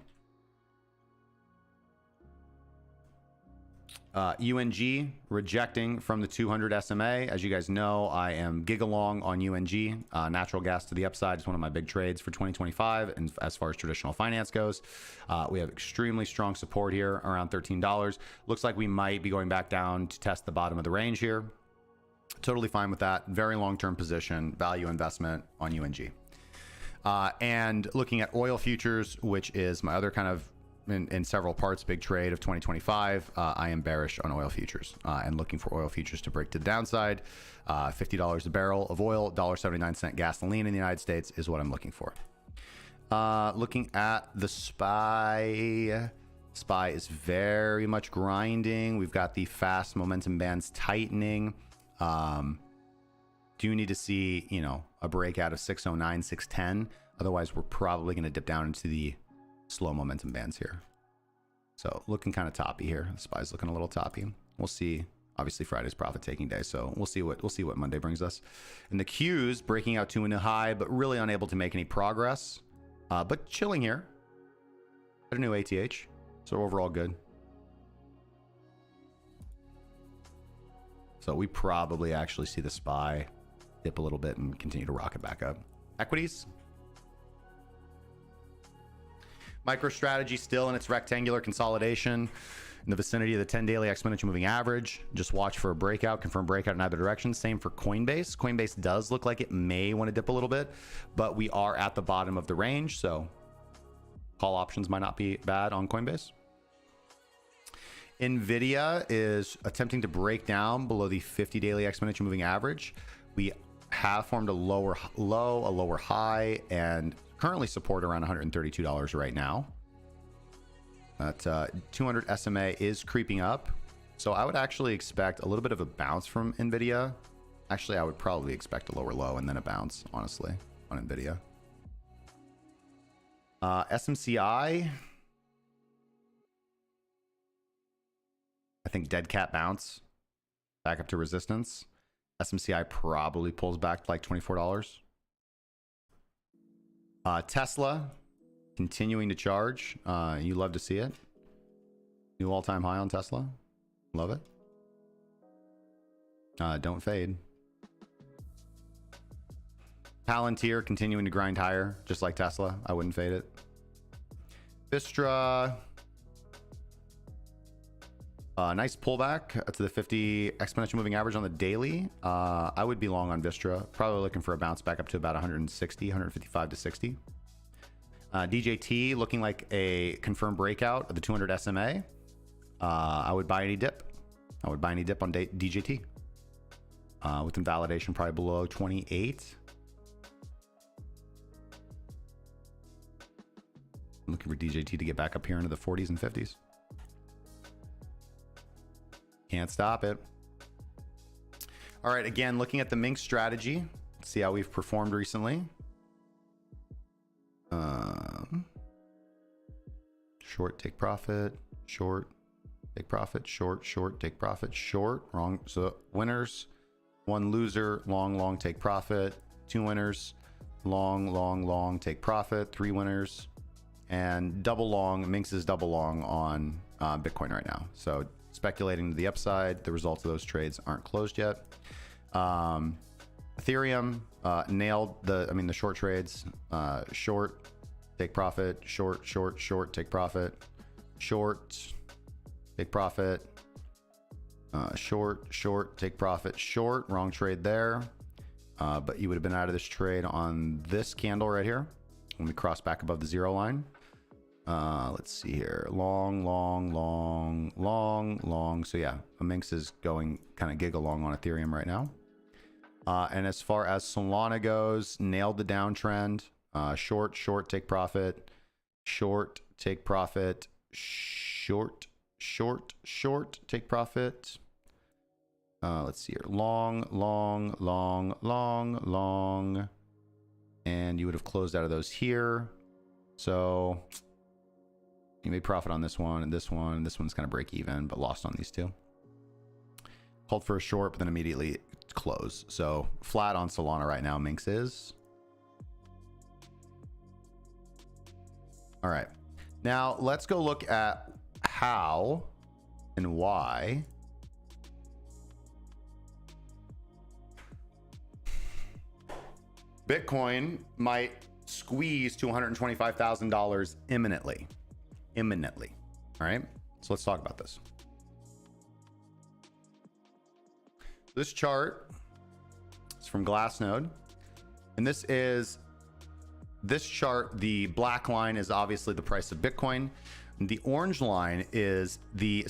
UNG rejecting from the 200 SMA. As you guys know, I am gigalong on UNG. Natural gas to the upside is one of my big trades for 2025. And as far as traditional finance goes, we have extremely strong support here around $13. Looks like we might be going back down to test the bottom of the range here. Totally fine with that. Very long-term position, value investment on UNG. And looking at oil futures, which is my other kind of in several parts big trade of 2025, I am bearish on oil futures and looking for oil futures to break to the downside. $50 a barrel of oil, $1.79 gasoline in the United States is what I'm looking for. Looking at the SPY. SPY is very much grinding. We've got the fast momentum bands tightening. Do need to see, you know, a breakout of 609, 610. Otherwise, we're probably going to dip down into the slow momentum bands here. So looking kind of toppy here. The SPY's looking a little toppy. We'll see. Obviously Friday's profit taking day, so we'll see what Monday brings us. And the Qs breaking out to a new high, but really unable to make any progress. But chilling here at a new ATH. So overall good. So we probably actually see the SPY dip a little bit and continue to rocket back up. Equities. MicroStrategy still in its rectangular consolidation in the vicinity of the 10 daily exponential moving average. Just watch for a breakout, confirm breakout in either direction. Same for Coinbase. Coinbase does look like it may want to dip a little bit, but we are at the bottom of the range, so call options might not be bad on Coinbase. Nvidia is attempting to break down below the 50 daily exponential moving average. We have formed a lower low, a lower high, and currently support around $132 right now. That 200 SMA is creeping up. So I would actually expect a little bit of a bounce from Nvidia. Actually, I would probably expect a lower low and then a bounce, honestly, on Nvidia. SMCI. I think dead cat bounce back up to resistance. SMCI probably pulls back to like $24. Tesla continuing to charge. You love to see it. New all-time high on Tesla. Love it. Don't fade. Palantir continuing to grind higher, just like Tesla. I wouldn't fade it. Vistra. Nice pullback to the 50 exponential moving average on the daily. I would be long on Vistra. Probably looking for a bounce back up to about 160, 155 to 60. DJT looking like a confirmed breakout of the 200 SMA. I would buy any dip. I would buy any dip on DJT. With invalidation probably below 28. I'm looking for DJT to get back up here into the 40s and 50s. Can't stop it. All right, again, looking at the Mink strategy. See how we've performed recently. Short, take profit, short, take profit, short, short, take profit, short, wrong. So winners, one loser, long, long, take profit, two winners, long, long, long, take profit, three winners, and double long. Minx is double long on Bitcoin right now. So speculating to the upside. The results of those trades aren't closed yet. Ethereum nailed the short trades. Short, take profit, short, short, short, take profit, short, take profit, short, short, take profit, short, wrong trade there. But you would have been out of this trade on this candle right here when we cross back above the zero line. Let's see here. Long, long, long, long, long. So yeah, Minx is going kind of gig along on Ethereum right now. And as far as Solana goes, nailed the downtrend. Short, short, take profit, short, take profit, short, short, short, take profit, let's see here. Long. And you would have closed out of those here. So you may profit on this one and this one. This one's kind of break even, but lost on these two. Called for a short, but then immediately close. So flat on Solana right now, Minx is. All right. Now let's go look at how and why Bitcoin might squeeze to $125,000 imminently. All right. So let's talk about this. This chart is from Glassnode, and this chart, the black line is obviously the price of Bitcoin. And the orange line is the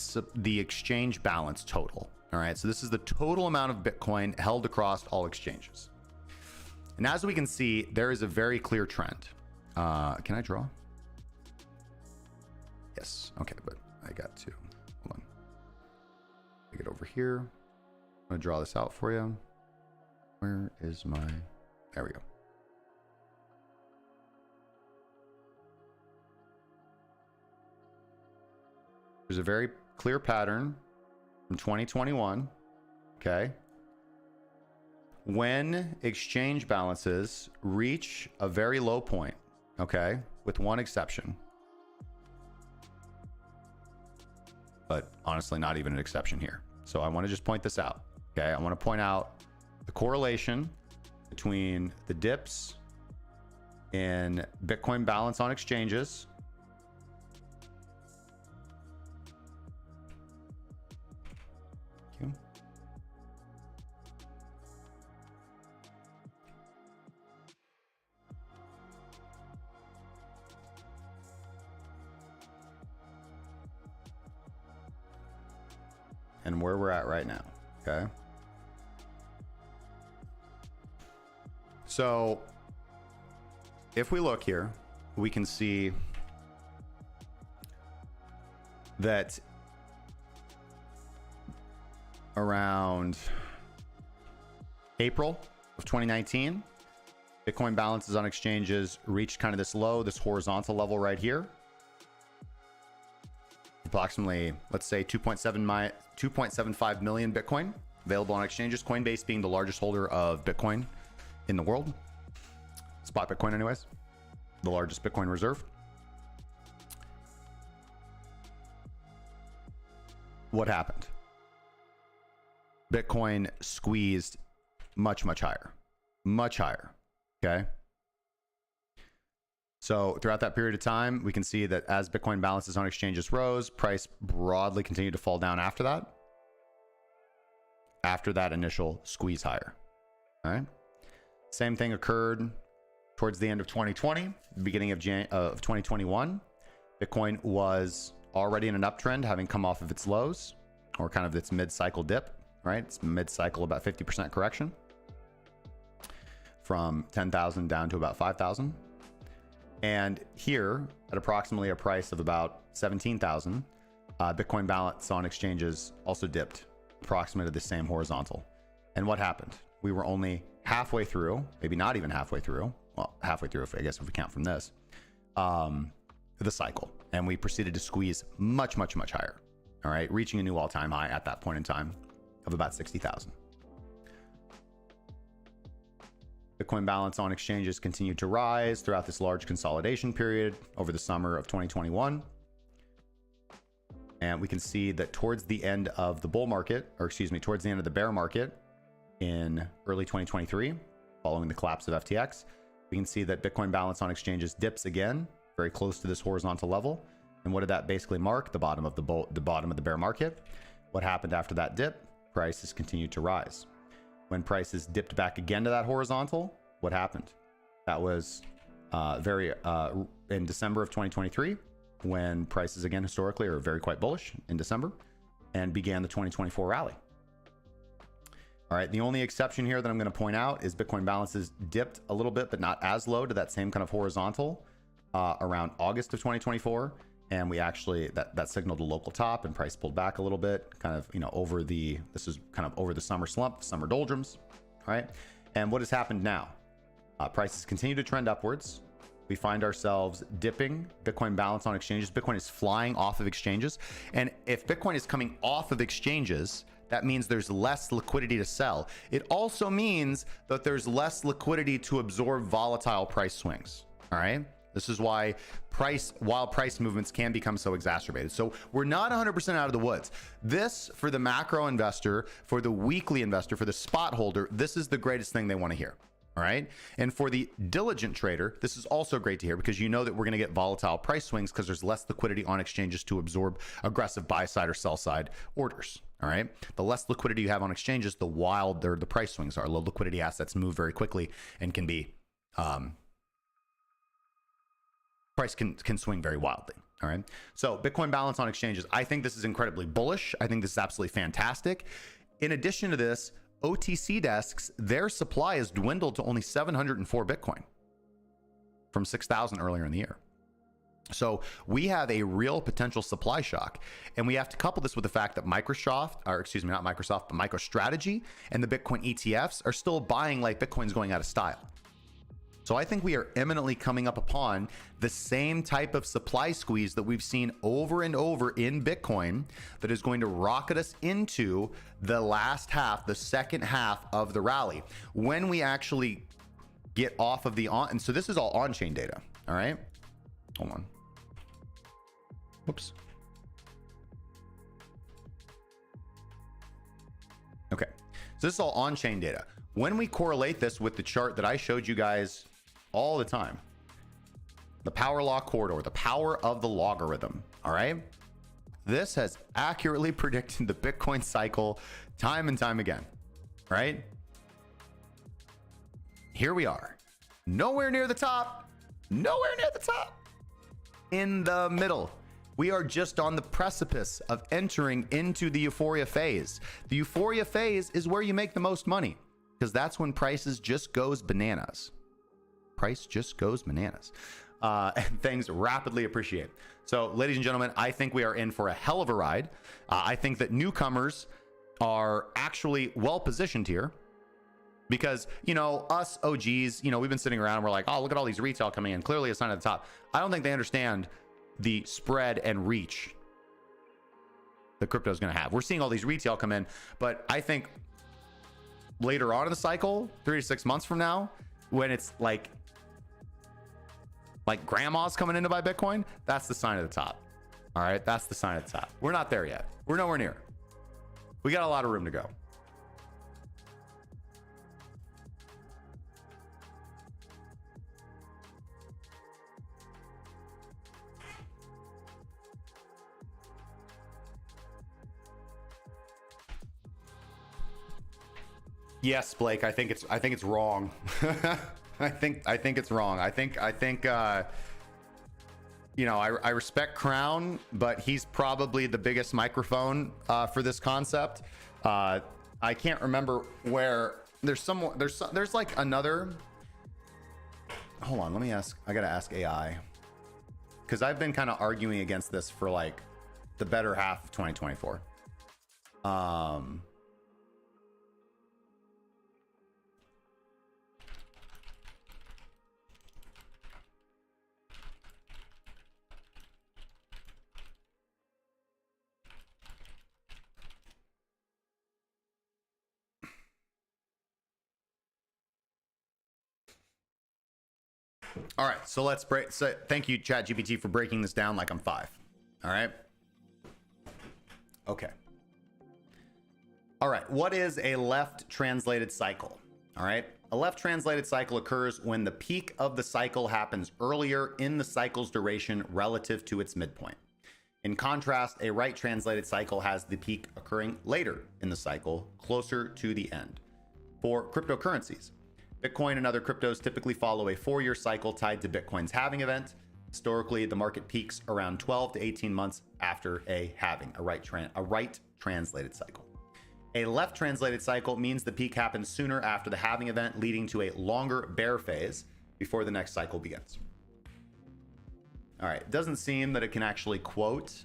exchange balance total. All right. So this is the total amount of Bitcoin held across all exchanges. And as we can see, there is a very clear trend. Can I draw? Yes. Okay, but I got to. Hold on. Take it over here. I'm going to draw this out for you. Where is my... There we go. There's a very clear pattern from 2021. Okay. When exchange balances reach a very low point, okay, with one exception, but honestly, not even an exception here. So I want to just point this out. Okay. I want to point out the correlation between the dips in Bitcoin balance on exchanges and where we're at right now. Okay. So if we look here, we can see that around April of 2019, Bitcoin balances on exchanges reached kind of this low, this horizontal level right here. Approximately, let's say 2.75 million Bitcoin available on exchanges. Coinbase being the largest holder of Bitcoin in the world. Spot Bitcoin anyways. The largest Bitcoin reserve. What happened? Bitcoin squeezed much higher. Much higher. Okay. So throughout that period of time, we can see that as Bitcoin balances on exchanges rose, price broadly continued to fall down after that. After that initial squeeze higher. All right. Same thing occurred towards the end of 2020, beginning of 2021. Bitcoin was already in an uptrend, having come off of its lows, or kind of its mid-cycle dip, right? It's mid-cycle, about 50% correction from 10,000 down to about 5,000. And here, at approximately a price of about 17,000, Bitcoin balance on exchanges also dipped approximately the same horizontal. And what happened? We were only halfway through, maybe not even halfway through. Well, halfway through, I guess, if we count from this, the cycle. And we proceeded to squeeze much higher. All right, reaching a new all-time high at that point in time of about 60,000. Bitcoin balance on exchanges continued to rise throughout this large consolidation period over the summer of 2021. And we can see that towards the end of the bull market, or excuse me, towards the end of the bear market in early 2023, following the collapse of FTX, we can see that Bitcoin balance on exchanges dips again, very close to this horizontal level. And what did that basically mark? The bottom of the bottom of the bear market. What happened after that dip? Prices continued to rise. When prices dipped back again to that horizontal, what happened? That was in December of 2023, when prices again historically are very quite bullish in December, and began the 2024 rally. All right, the only exception here that I'm going to point out is Bitcoin balances dipped a little bit, but not as low to that same kind of horizontal around August of 2024, And we actually, that signaled a local top, and price pulled back a little bit, kind of, you know, this is kind of over the summer slump, summer doldrums, all right? And what has happened now? Prices continue to trend upwards. We find ourselves dipping. Bitcoin balance on exchanges. Bitcoin is flying off of exchanges. And if Bitcoin is coming off of exchanges, that means there's less liquidity to sell. It also means that there's less liquidity to absorb volatile price swings, all right? This is why wild price movements can become so exacerbated. So we're not 100% out of the woods. This, for the macro investor, for the weekly investor, for the spot holder, this is the greatest thing they want to hear. All right. And for the diligent trader, this is also great to hear, because you know that we're going to get volatile price swings because there's less liquidity on exchanges to absorb aggressive buy side or sell side orders. All right. The less liquidity you have on exchanges, the wilder the price swings are. Low liquidity assets move very quickly and can be, price can swing very wildly. All right. So Bitcoin balance on exchanges, I think this is incredibly bullish. I think this is absolutely fantastic. In addition to this, OTC desks, their supply has dwindled to only 704 Bitcoin from 6,000 earlier in the year. So we have a real potential supply shock, and we have to couple this with the fact that MicroStrategy and the Bitcoin ETFs are still buying like Bitcoin's going out of style. So I think we are imminently coming up upon the same type of supply squeeze that we've seen over and over in Bitcoin that is going to rocket us into the last half, the second half of the rally, when we actually get off of the and so this is all on-chain data, all right? Hold on. Whoops. Okay, so this is all on-chain data. When we correlate this with the chart that I showed you guys all the time, the power law corridor, the power of the logarithm, all right? This has accurately predicted the Bitcoin cycle time and time again, right? Here we are, nowhere near the top, in the middle. We are just on the precipice of entering into the euphoria phase. The euphoria phase is where you make the most money, because that's when prices just goes bananas. Price just goes bananas, and things rapidly appreciate. So, ladies and gentlemen, I think we are in for a hell of a ride. I think that newcomers are actually well positioned here, because, you know, us OGs, you know, we've been sitting around, we're like, oh, look at all these retail coming in, clearly a sign at the top. I don't think they understand the spread and reach the crypto is going to have. We're seeing all these retail come in, but I think later on in the cycle, 3 to 6 months from now, when it's like grandma's coming in to buy Bitcoin, that's the sign of the top. All right, that's the sign of the top. We're not there yet. We're nowhere near. We got a lot of room to go. Yes, Blake, I think it's wrong. I think it's wrong. I think you know, I respect Crown, but he's probably the biggest microphone for this concept. I can't remember where. There's like another. Hold on, let me ask. I gotta ask AI, because I've been kind of arguing against this for like the better half of 2024. All right, so let's break. So thank you, ChatGPT, for breaking this down like I'm 5. All right. Okay. All right. What is a left translated cycle? All right. A left translated cycle occurs when the peak of the cycle happens earlier in the cycle's duration relative to its midpoint. In contrast, a right translated cycle has the peak occurring later in the cycle, closer to the end. For cryptocurrencies, Bitcoin and other cryptos typically follow a 4-year cycle tied to Bitcoin's halving event. Historically, the market peaks around 12 to 18 months after a halving, a right translated cycle. A left translated cycle means the peak happens sooner after the halving event, leading to a longer bear phase before the next cycle begins. All right. It doesn't seem that it can actually quote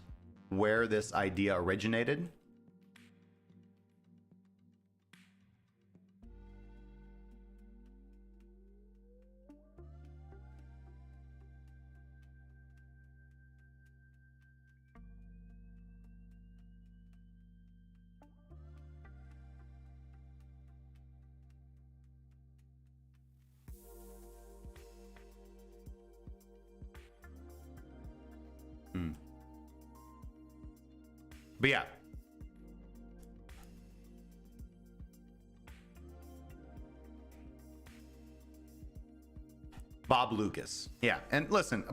where this idea originated. But yeah. Bob Lucas. Yeah. And listen,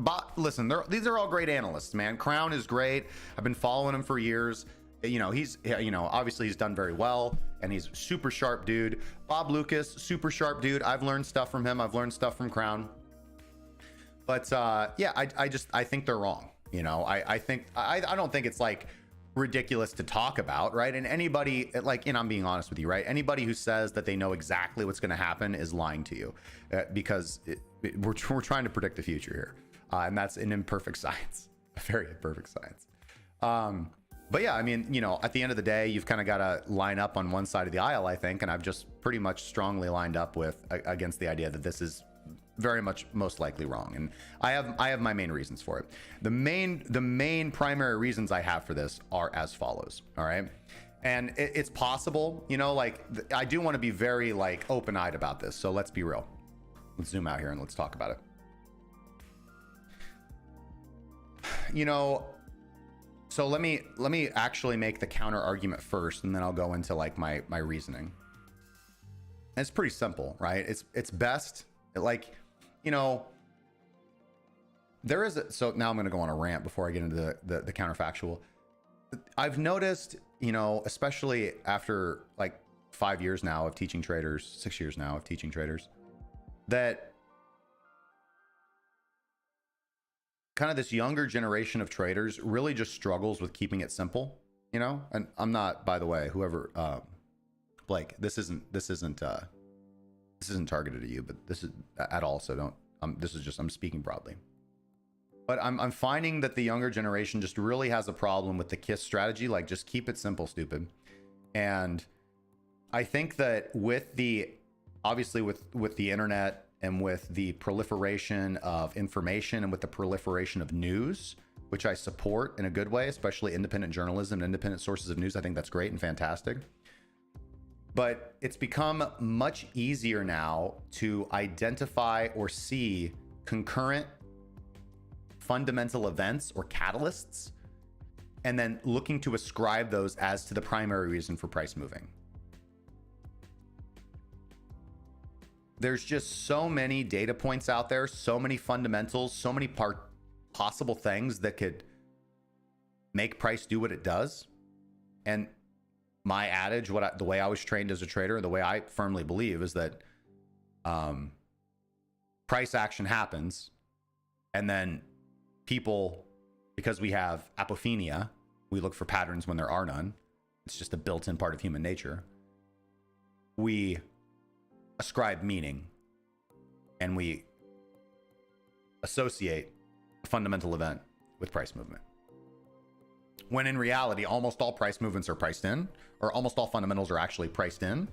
these are all great analysts, man. Crown is great. I've been following him for years. You know, obviously he's done very well and he's super sharp dude. Bob Lucas, super sharp dude. I've learned stuff from him. I've learned stuff from Crown. But yeah, I think they're wrong. You know, I don't think it's like ridiculous to talk about, right? And anybody, like, and I'm being honest with you, right? Anybody who says that they know exactly what's going to happen is lying to you, because we're trying to predict the future here, and that's an imperfect science, a very imperfect science. But yeah, I mean, you know, at the end of the day, you've kind of got to line up on one side of the aisle, I think, and I've just pretty much strongly lined up with against the idea that this is very much most likely wrong, and I have my main reasons for it. The main primary reasons I have for this are as follows. All right, and it's possible, you know, like I do want to be very like open-eyed about this, so let's be real. Let's zoom out here and let's talk about it. You know, so let me actually make the counter argument first, and then I'll go into like my reasoning. And it's pretty simple, right? It's best, like, you know, there is so now I'm going to go on a rant before I get into the counterfactual. I've noticed, you know, especially after like 5 years now of teaching traders, 6 years now of teaching traders, that kind of this younger generation of traders really just struggles with keeping it simple, you know. And I'm not, by the way, whoever Blake, this isn't targeted at you, but this is at all, so don't, this is just, I'm speaking broadly. But I'm finding that the younger generation just really has a problem with the KISS strategy, like just keep it simple, stupid. And I think that with the, obviously with the internet and with the proliferation of information and with the proliferation of news, which I support in a good way, especially independent journalism and independent sources of news, I think that's great and fantastic. But it's become much easier now to identify or see concurrent fundamental events or catalysts, and then looking to ascribe those as to the primary reason for price moving. There's just so many data points out there, so many fundamentals, so many possible things that could make price do what it does. And my adage, the way I was trained as a trader, the way I firmly believe is that price action happens, and then people, because we have apophenia, we look for patterns when there are none. It's just a built-in part of human nature. We ascribe meaning and we associate a fundamental event with price movement, when in reality almost all price movements are priced in, or almost all fundamentals are actually priced in.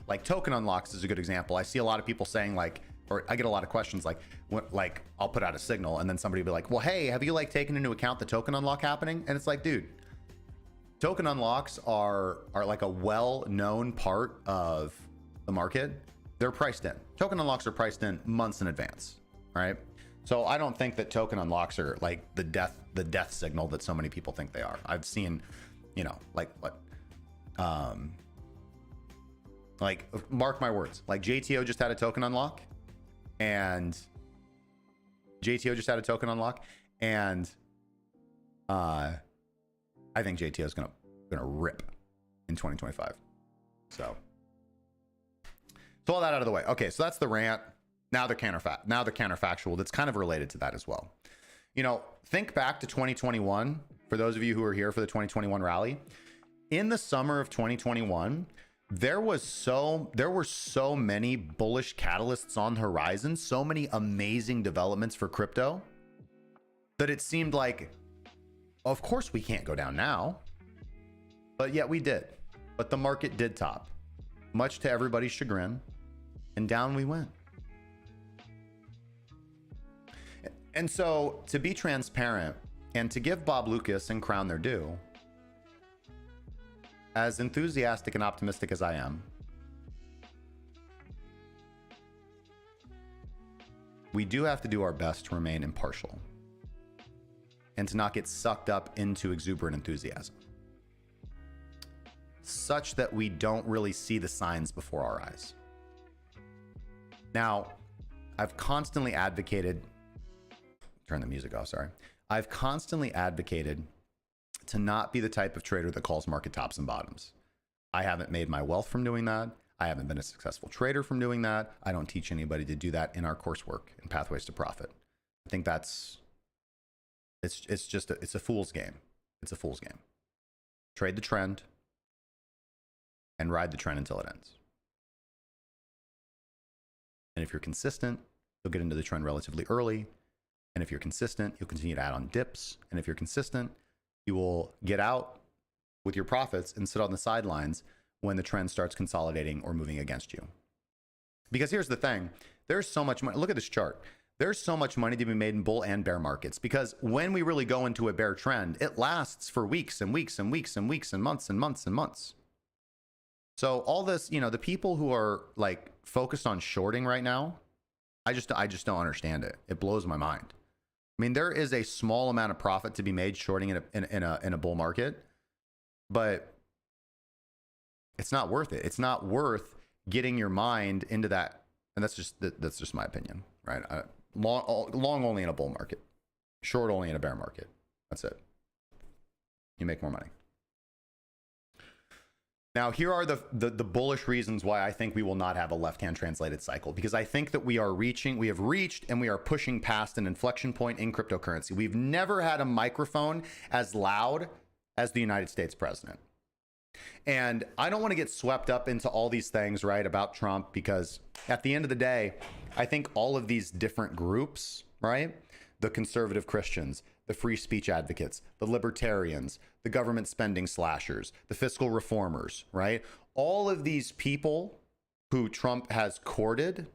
Like token unlocks is a good example. I see a lot of people saying like, or I get a lot of questions like I'll put out a signal and then somebody will be like, well, hey, have you like taken into account the token unlock happening? And it's like, dude, token unlocks are like a well-known part of the market. They're priced in. Token unlocks are priced in months in advance, right? So I don't think that token unlocks are like the death signal that so many people think they are. I've seen, you know, like mark my words, like JTO just had a token unlock, and I think JTO is gonna rip in 2025. So all that out of the way. Okay, so that's the rant. Now the counterfactual that's kind of related to that as well. You know, think back to 2021. For those of you who are here for the 2021 rally, in the summer of 2021, there were so many bullish catalysts on the horizon, so many amazing developments for crypto, that it seemed like, of course we can't go down now, but yet we did. But the market did top, much to everybody's chagrin, and down we went. And so, to be transparent and to give Bob Lucas and Crown their due, as enthusiastic and optimistic as I am, we do have to do our best to remain impartial and to not get sucked up into exuberant enthusiasm, such that we don't really see the signs before our eyes. Now, I've constantly advocated, turn the music off, sorry. I've constantly advocated to not be the type of trader that calls market tops and bottoms. I haven't made my wealth from doing that. I haven't been a successful trader from doing that. I don't teach anybody to do that in our coursework in Pathways to Profit. I think it's a fool's game. It's a fool's game. Trade the trend and ride the trend until it ends. And if you're consistent, you'll get into the trend relatively early. And if you're consistent, you'll continue to add on dips. And if you're consistent, you will get out with your profits and sit on the sidelines when the trend starts consolidating or moving against you. Because here's the thing, there's so much money. Look at this chart. There's so much money to be made in bull and bear markets, because when we really go into a bear trend, it lasts for weeks and weeks and weeks and weeks and months and months and months. So all this, the people who are like focused on shorting right now, I just don't understand it. It blows my mind. I mean, there is a small amount of profit to be made shorting in a bull market, but it's not worth it. It's not worth getting your mind into that. And that's just my opinion, right? Long only in a bull market, short only in a bear market. That's it. You make more money. Now, here are the bullish reasons why I think we will not have a left-hand translated cycle, because I think that we have reached and we are pushing past an inflection point in cryptocurrency. We've never had a microphone as loud as the United States president. And I don't want to get swept up into all these things, right, about Trump, because at the end of the day, I think all of these different groups, right, the conservative Christians, the free speech advocates, the libertarians, the government spending slashers, the fiscal reformers, right? All of these people who Trump has courted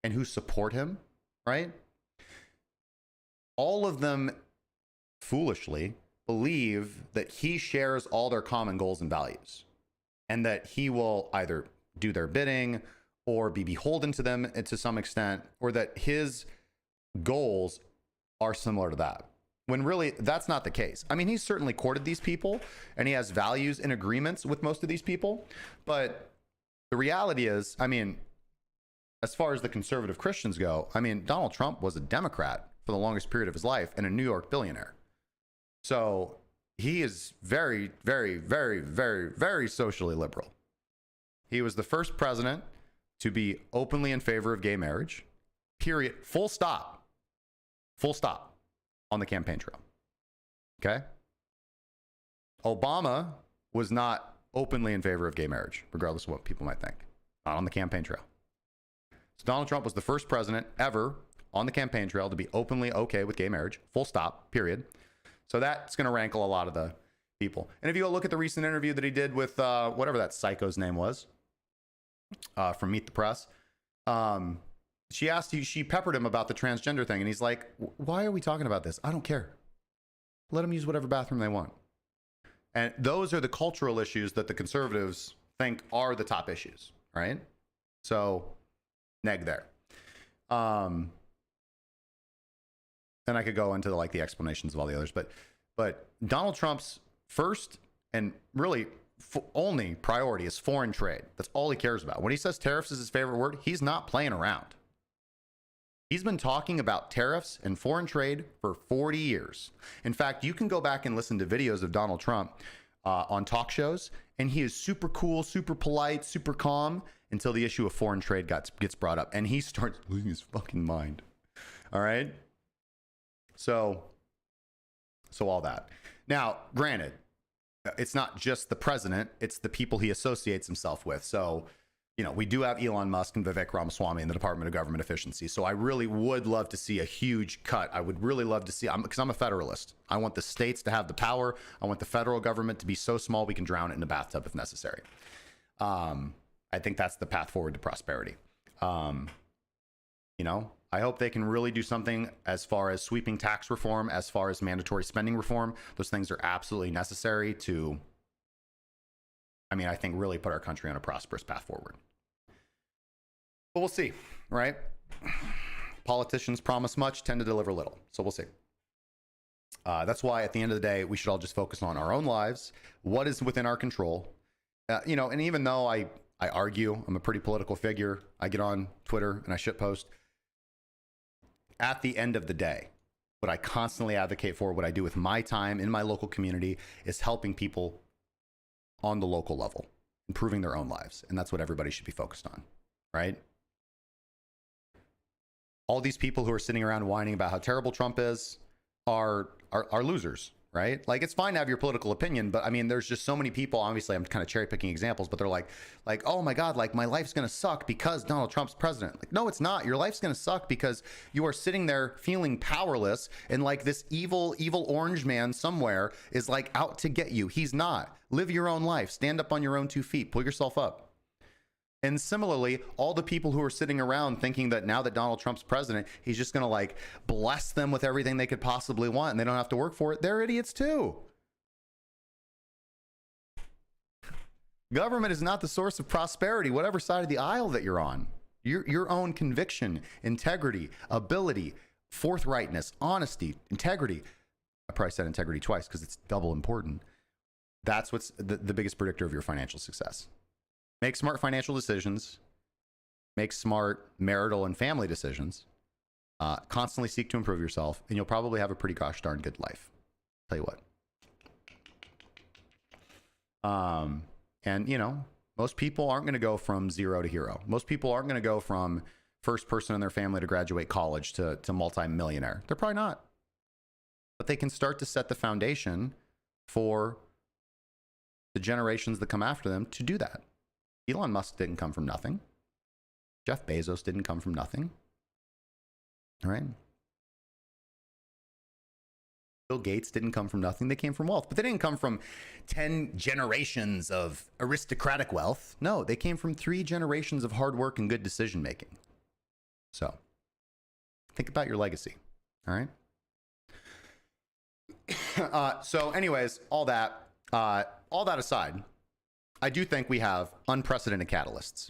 and who support him, right? All of them foolishly believe that he shares all their common goals and values, and that he will either do their bidding or be beholden to them to some extent, or that his goals are similar to that. When really, that's not the case. I mean, he's certainly courted these people, and he has values and agreements with most of these people. But the reality is, I mean, as far as the conservative Christians go, I mean, Donald Trump was a Democrat for the longest period of his life and a New York billionaire. So he is very, very, very, very, very socially liberal. He was the first president to be openly in favor of gay marriage, period, full stop on the campaign trail. Okay? Obama was not openly in favor of gay marriage, regardless of what people might think, not on the campaign trail. So Donald Trump was the first president ever on the campaign trail to be openly okay with gay marriage, full stop, period. So that's going to rankle a lot of the people. And if you go look at the recent interview that he did with whatever that psycho's name was from Meet the Press, she peppered him about the transgender thing. And he's like, why are we talking about this? I don't care. Let them use whatever bathroom they want. And those are the cultural issues that the conservatives think are the top issues, right? So, neg there. And I could go into the explanations of all the others, but Donald Trump's first and really only priority is foreign trade. That's all he cares about. When he says tariffs is his favorite word, he's not playing around. He's been talking about tariffs and foreign trade for 40 years. In fact, you can go back and listen to videos of Donald Trump on talk shows, and he is super cool, super polite, super calm until the issue of foreign trade gets brought up, and he starts losing his fucking mind. All right? So all that. Now, granted, it's not just the president, it's the people he associates himself with. So we do have Elon Musk and Vivek Ramaswamy in the Department of Government Efficiency. So I really would love to see a huge cut. I would really love to see, because I'm a federalist. I want the states to have the power. I want the federal government to be so small we can drown it in a bathtub if necessary. I think that's the path forward to prosperity. I hope they can really do something as far as sweeping tax reform, as far as mandatory spending reform. Those things are absolutely necessary to, I think really put our country on a prosperous path forward. But we'll see, right? Politicians promise much, tend to deliver little. So we'll see. That's why at the end of the day, we should all just focus on our own lives, what is within our control. And even though I argue, I'm a pretty political figure, I get on Twitter and I shitpost. At the end of the day, what I constantly advocate for, what I do with my time in my local community, is helping people on the local level, improving their own lives. And that's what everybody should be focused on, right? All these people who are sitting around whining about how terrible Trump is are losers, right? Like, it's fine to have your political opinion, but there's just so many people, obviously I'm kind of cherry picking examples, but they're like, oh my God, like my life's going to suck because Donald Trump's president. Like, no, it's not. Your life's going to suck because you are sitting there feeling powerless, and like this evil orange man somewhere is like out to get you. He's not. Live your own life. Stand up on your own 2 feet. Pull yourself up. And similarly, all the people who are sitting around thinking that now that Donald Trump's president, he's just going to like bless them with everything they could possibly want and they don't have to work for it, they're idiots too. Government is not the source of prosperity, whatever side of the aisle that you're on. Your own conviction, integrity, ability, forthrightness, honesty, integrity. I probably said integrity twice because it's double important. That's what's the biggest predictor of your financial success. Make smart financial decisions, make smart marital and family decisions, constantly seek to improve yourself, and you'll probably have a pretty gosh darn good life. Tell you what. And most people aren't going to go from zero to hero. Most people aren't going to go from first person in their family to graduate college to multi-millionaire. They're probably not. But they can start to set the foundation for the generations that come after them to do that. Elon Musk didn't come from nothing. Jeff Bezos didn't come from nothing. All right. Bill Gates didn't come from nothing. They came from wealth, but they didn't come from 10 generations of aristocratic wealth. No, they came from 3 generations of hard work and good decision making. So think about your legacy. All right. So anyways, all that aside, I do think we have unprecedented catalysts.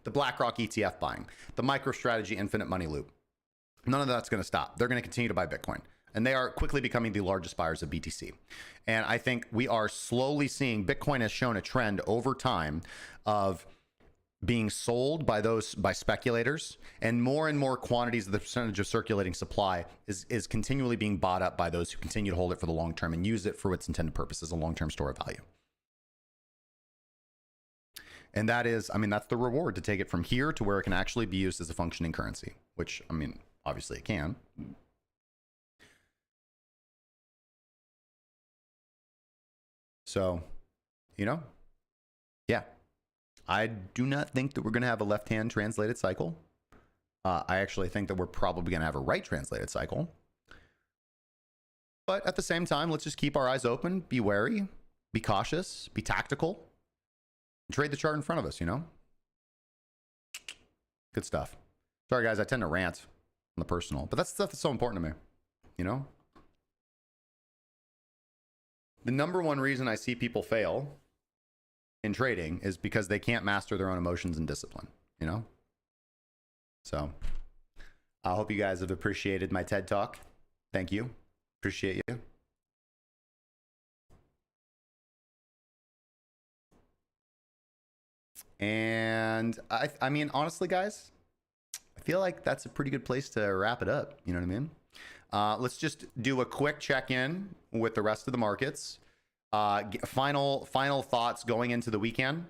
The BlackRock ETF buying, the MicroStrategy infinite money loop. None of that's going to stop. They're going to continue to buy Bitcoin. And they are quickly becoming the largest buyers of BTC. And I think we are slowly seeing Bitcoin has shown a trend over time of being sold by speculators, and more quantities of the percentage of circulating supply is continually being bought up by those who continue to hold it for the long term and use it for its intended purpose as a long-term store of value. And that is, that's the reward, to take it from here to where it can actually be used as a functioning currency, which, obviously it can. So, yeah, I do not think that we're going to have a left-hand translated cycle. I actually think that we're probably going to have a right translated cycle. But at the same time, let's just keep our eyes open, be wary, be cautious, be tactical. Trade the chart in front of us, Good stuff. Sorry, guys, I tend to rant on the personal, but that's stuff that's so important to me, The number one reason I see people fail in trading is because they can't master their own emotions and discipline, So I hope you guys have appreciated my TED Talk. Thank you. Appreciate you. And I mean, honestly, guys, I feel like that's a pretty good place to wrap it up. You know what I mean? Let's just do a quick check-in with the rest of the markets. Final thoughts going into the weekend.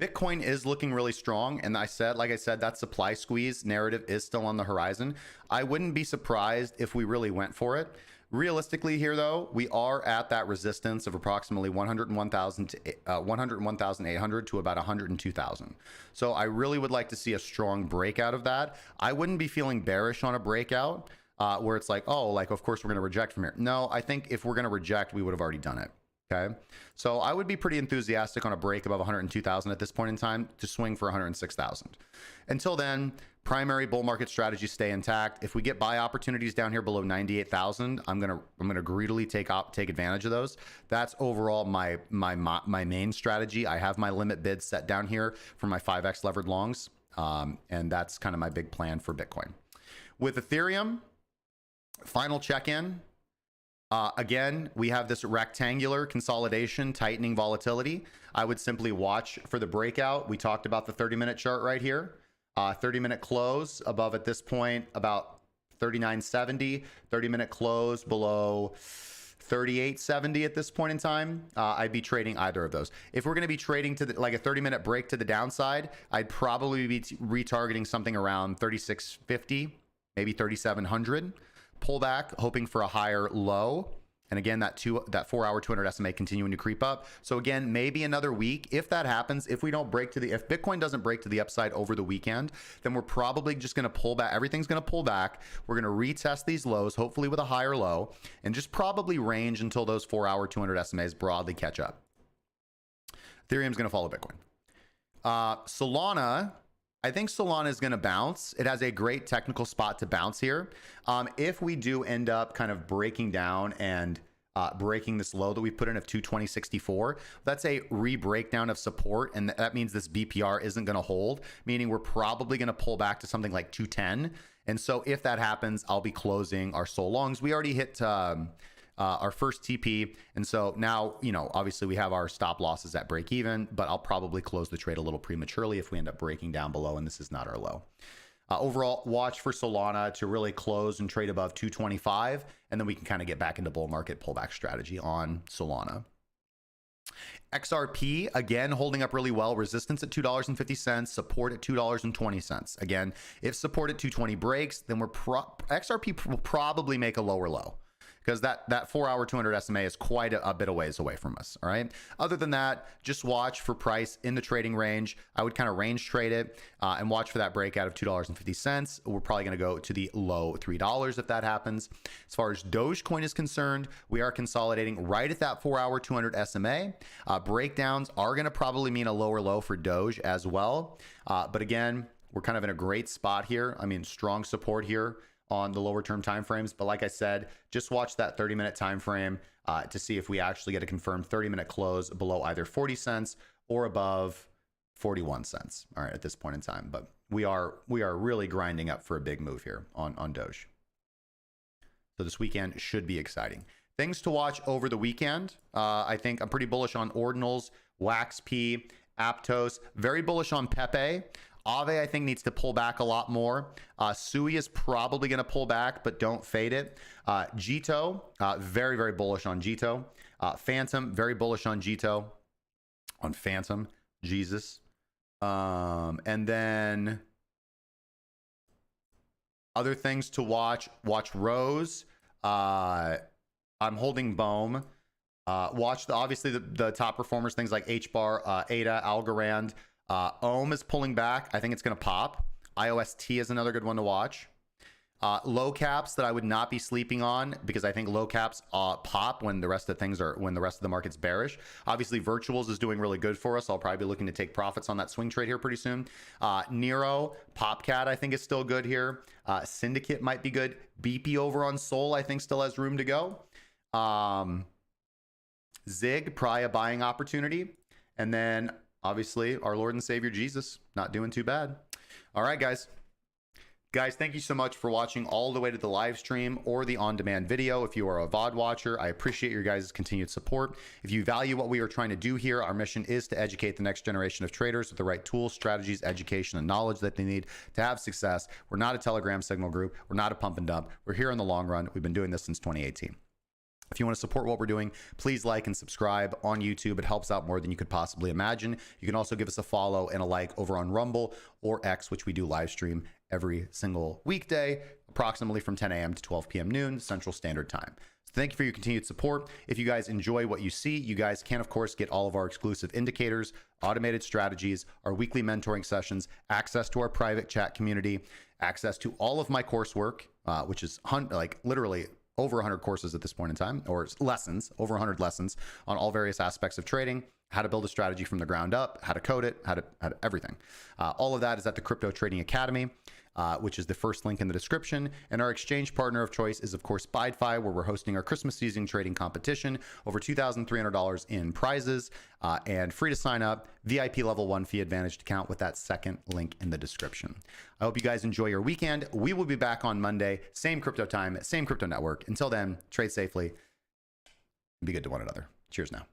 Bitcoin is looking really strong. And like I said, that supply squeeze narrative is still on the horizon. I wouldn't be surprised if we really went for it. Realistically here though, we are at that resistance of approximately 101,000 to 101,800 to about 102,000. So I really would like to see a strong breakout of that. I wouldn't be feeling bearish on a breakout where it's like, oh, like, of course we're going to reject from here. No, I think if we're going to reject, we would have already done it. Okay. So I would be pretty enthusiastic on a break above 102,000 at this point in time to swing for 106,000. Until then, primary bull market strategies stay intact. If we get buy opportunities down here below 98,000, I'm gonna greedily take advantage of those. That's overall my main strategy. I have my limit bid set down here for my 5x levered longs, and that's kind of my big plan for Bitcoin. With Ethereum, final check-in. Again, we have this rectangular consolidation, tightening volatility. I would simply watch for the breakout. We talked about the 30-minute chart right here. 30-minute close above at this point about 39.70. 30-minute close below 38.70 at this point in time. I'd be trading either of those. If we're going to be trading to like a 30-minute break to the downside, I'd probably be retargeting something around 36.50, maybe 3700. Pullback, hoping for a higher low. And again, that 4-hour 200 SMA continuing to creep up. So again, maybe another week. If that happens, if Bitcoin doesn't break to the upside over the weekend, then we're probably just going to pull back. Everything's going to pull back. We're going to retest these lows, hopefully with a higher low, and just probably range until those 4-hour 200 SMAs broadly catch up. Ethereum's going to follow Bitcoin. Solana, I think Solana is going to bounce. It has a great technical spot to bounce here. If we do end up kind of breaking down and breaking this low that we put in of 220.64, that's a re-breakdown of support, and that means this BPR isn't going to hold, meaning we're probably going to pull back to something like 210. And so if that happens, I'll be closing our Sol longs. We already hit our first TP, and so now, you know, obviously we have our stop losses at break even, but I'll probably close the trade a little prematurely if we end up breaking down below and this is not our low. Overall, watch for Solana to really close and trade above 225, and then we can kind of get back into bull market pullback strategy on Solana. XRP, again, holding up really well. Resistance at $2.50, support at $2.20. Again, if support at 220 breaks, then XRP will probably make a lower low, because that 4-hour 200 SMA is quite a bit of ways away from us. All right. Other than that, just watch for price in the trading range. I would kind of range trade it and watch for that breakout of $2.50. We're probably going to go to the low $3 if that happens. As far as Dogecoin is concerned, we are consolidating right at that 4-hour 200 SMA. Breakdowns are going to probably mean a lower low for Doge as well. But again, we're kind of in a great spot here. I mean, strong support here on the lower term time frames, but like I said, just watch that 30-minute time frame to see if we actually get a confirmed 30-minute close below either 40 cents or above 41 cents. All right, at this point in time, but we are really grinding up for a big move here on Doge. So this weekend should be exciting. Things to watch over the weekend. I think I'm pretty bullish on Ordinals, WaxP, Aptos. Very bullish on Pepe. Aave, I think, needs to pull back a lot more. Sui is probably going to pull back, but don't fade it. Jito, very, very bullish on Jito. Phantom, very bullish on Jito. On Phantom, Jesus. And then other things to watch. Watch Rose. I'm holding Bohm. Watch obviously the top performers, things like HBAR, ADA, Algorand. Ohm is pulling back. I think it's going to pop. IOST is another good one to watch. Low caps that I would not be sleeping on, because I think low caps pop when the rest of the market's bearish. Obviously, Virtuals is doing really good for us. I'll probably be looking to take profits on that swing trade here pretty soon. Nero, Popcat, I think is still good here. Syndicate might be good. BP over on Sol, I think still has room to go. Zig, probably a buying opportunity. And then obviously, our Lord and Savior Jesus, not doing too bad. All right, guys. Guys, thank you so much for watching all the way to the live stream or the on-demand video. If you are a VOD watcher, I appreciate your guys' continued support. If you value what we are trying to do here, our mission is to educate the next generation of traders with the right tools, strategies, education, and knowledge that they need to have success. We're not a Telegram signal group. We're not a pump and dump. We're here in the long run. We've been doing this since 2018. If you want to support what we're doing, please like and subscribe on YouTube. It helps out more than you could possibly imagine. You can also give us a follow and a like over on Rumble or X, which we do live stream every single weekday, approximately from 10 a.m. to 12 p.m. noon Central Standard Time. Thank you for your continued support. If you guys enjoy what you see, you guys can, of course, get all of our exclusive indicators, automated strategies, our weekly mentoring sessions, access to our private chat community, access to all of my coursework, which is like literally over 100 courses at this point in time, or lessons, over 100 lessons on all various aspects of trading, how to build a strategy from the ground up, how to code it, how to everything. All of that is at the Crypto Trading Academy, which is the first link in the description. And our exchange partner of choice is, of course, BYDFi, where we're hosting our Christmas season trading competition, over $2,300 in prizes, and free to sign up, VIP level 1 fee advantaged account with that second link in the description. I hope you guys enjoy your weekend. We will be back on Monday, same crypto time, same crypto network. Until then, trade safely, be good to one another. Cheers now.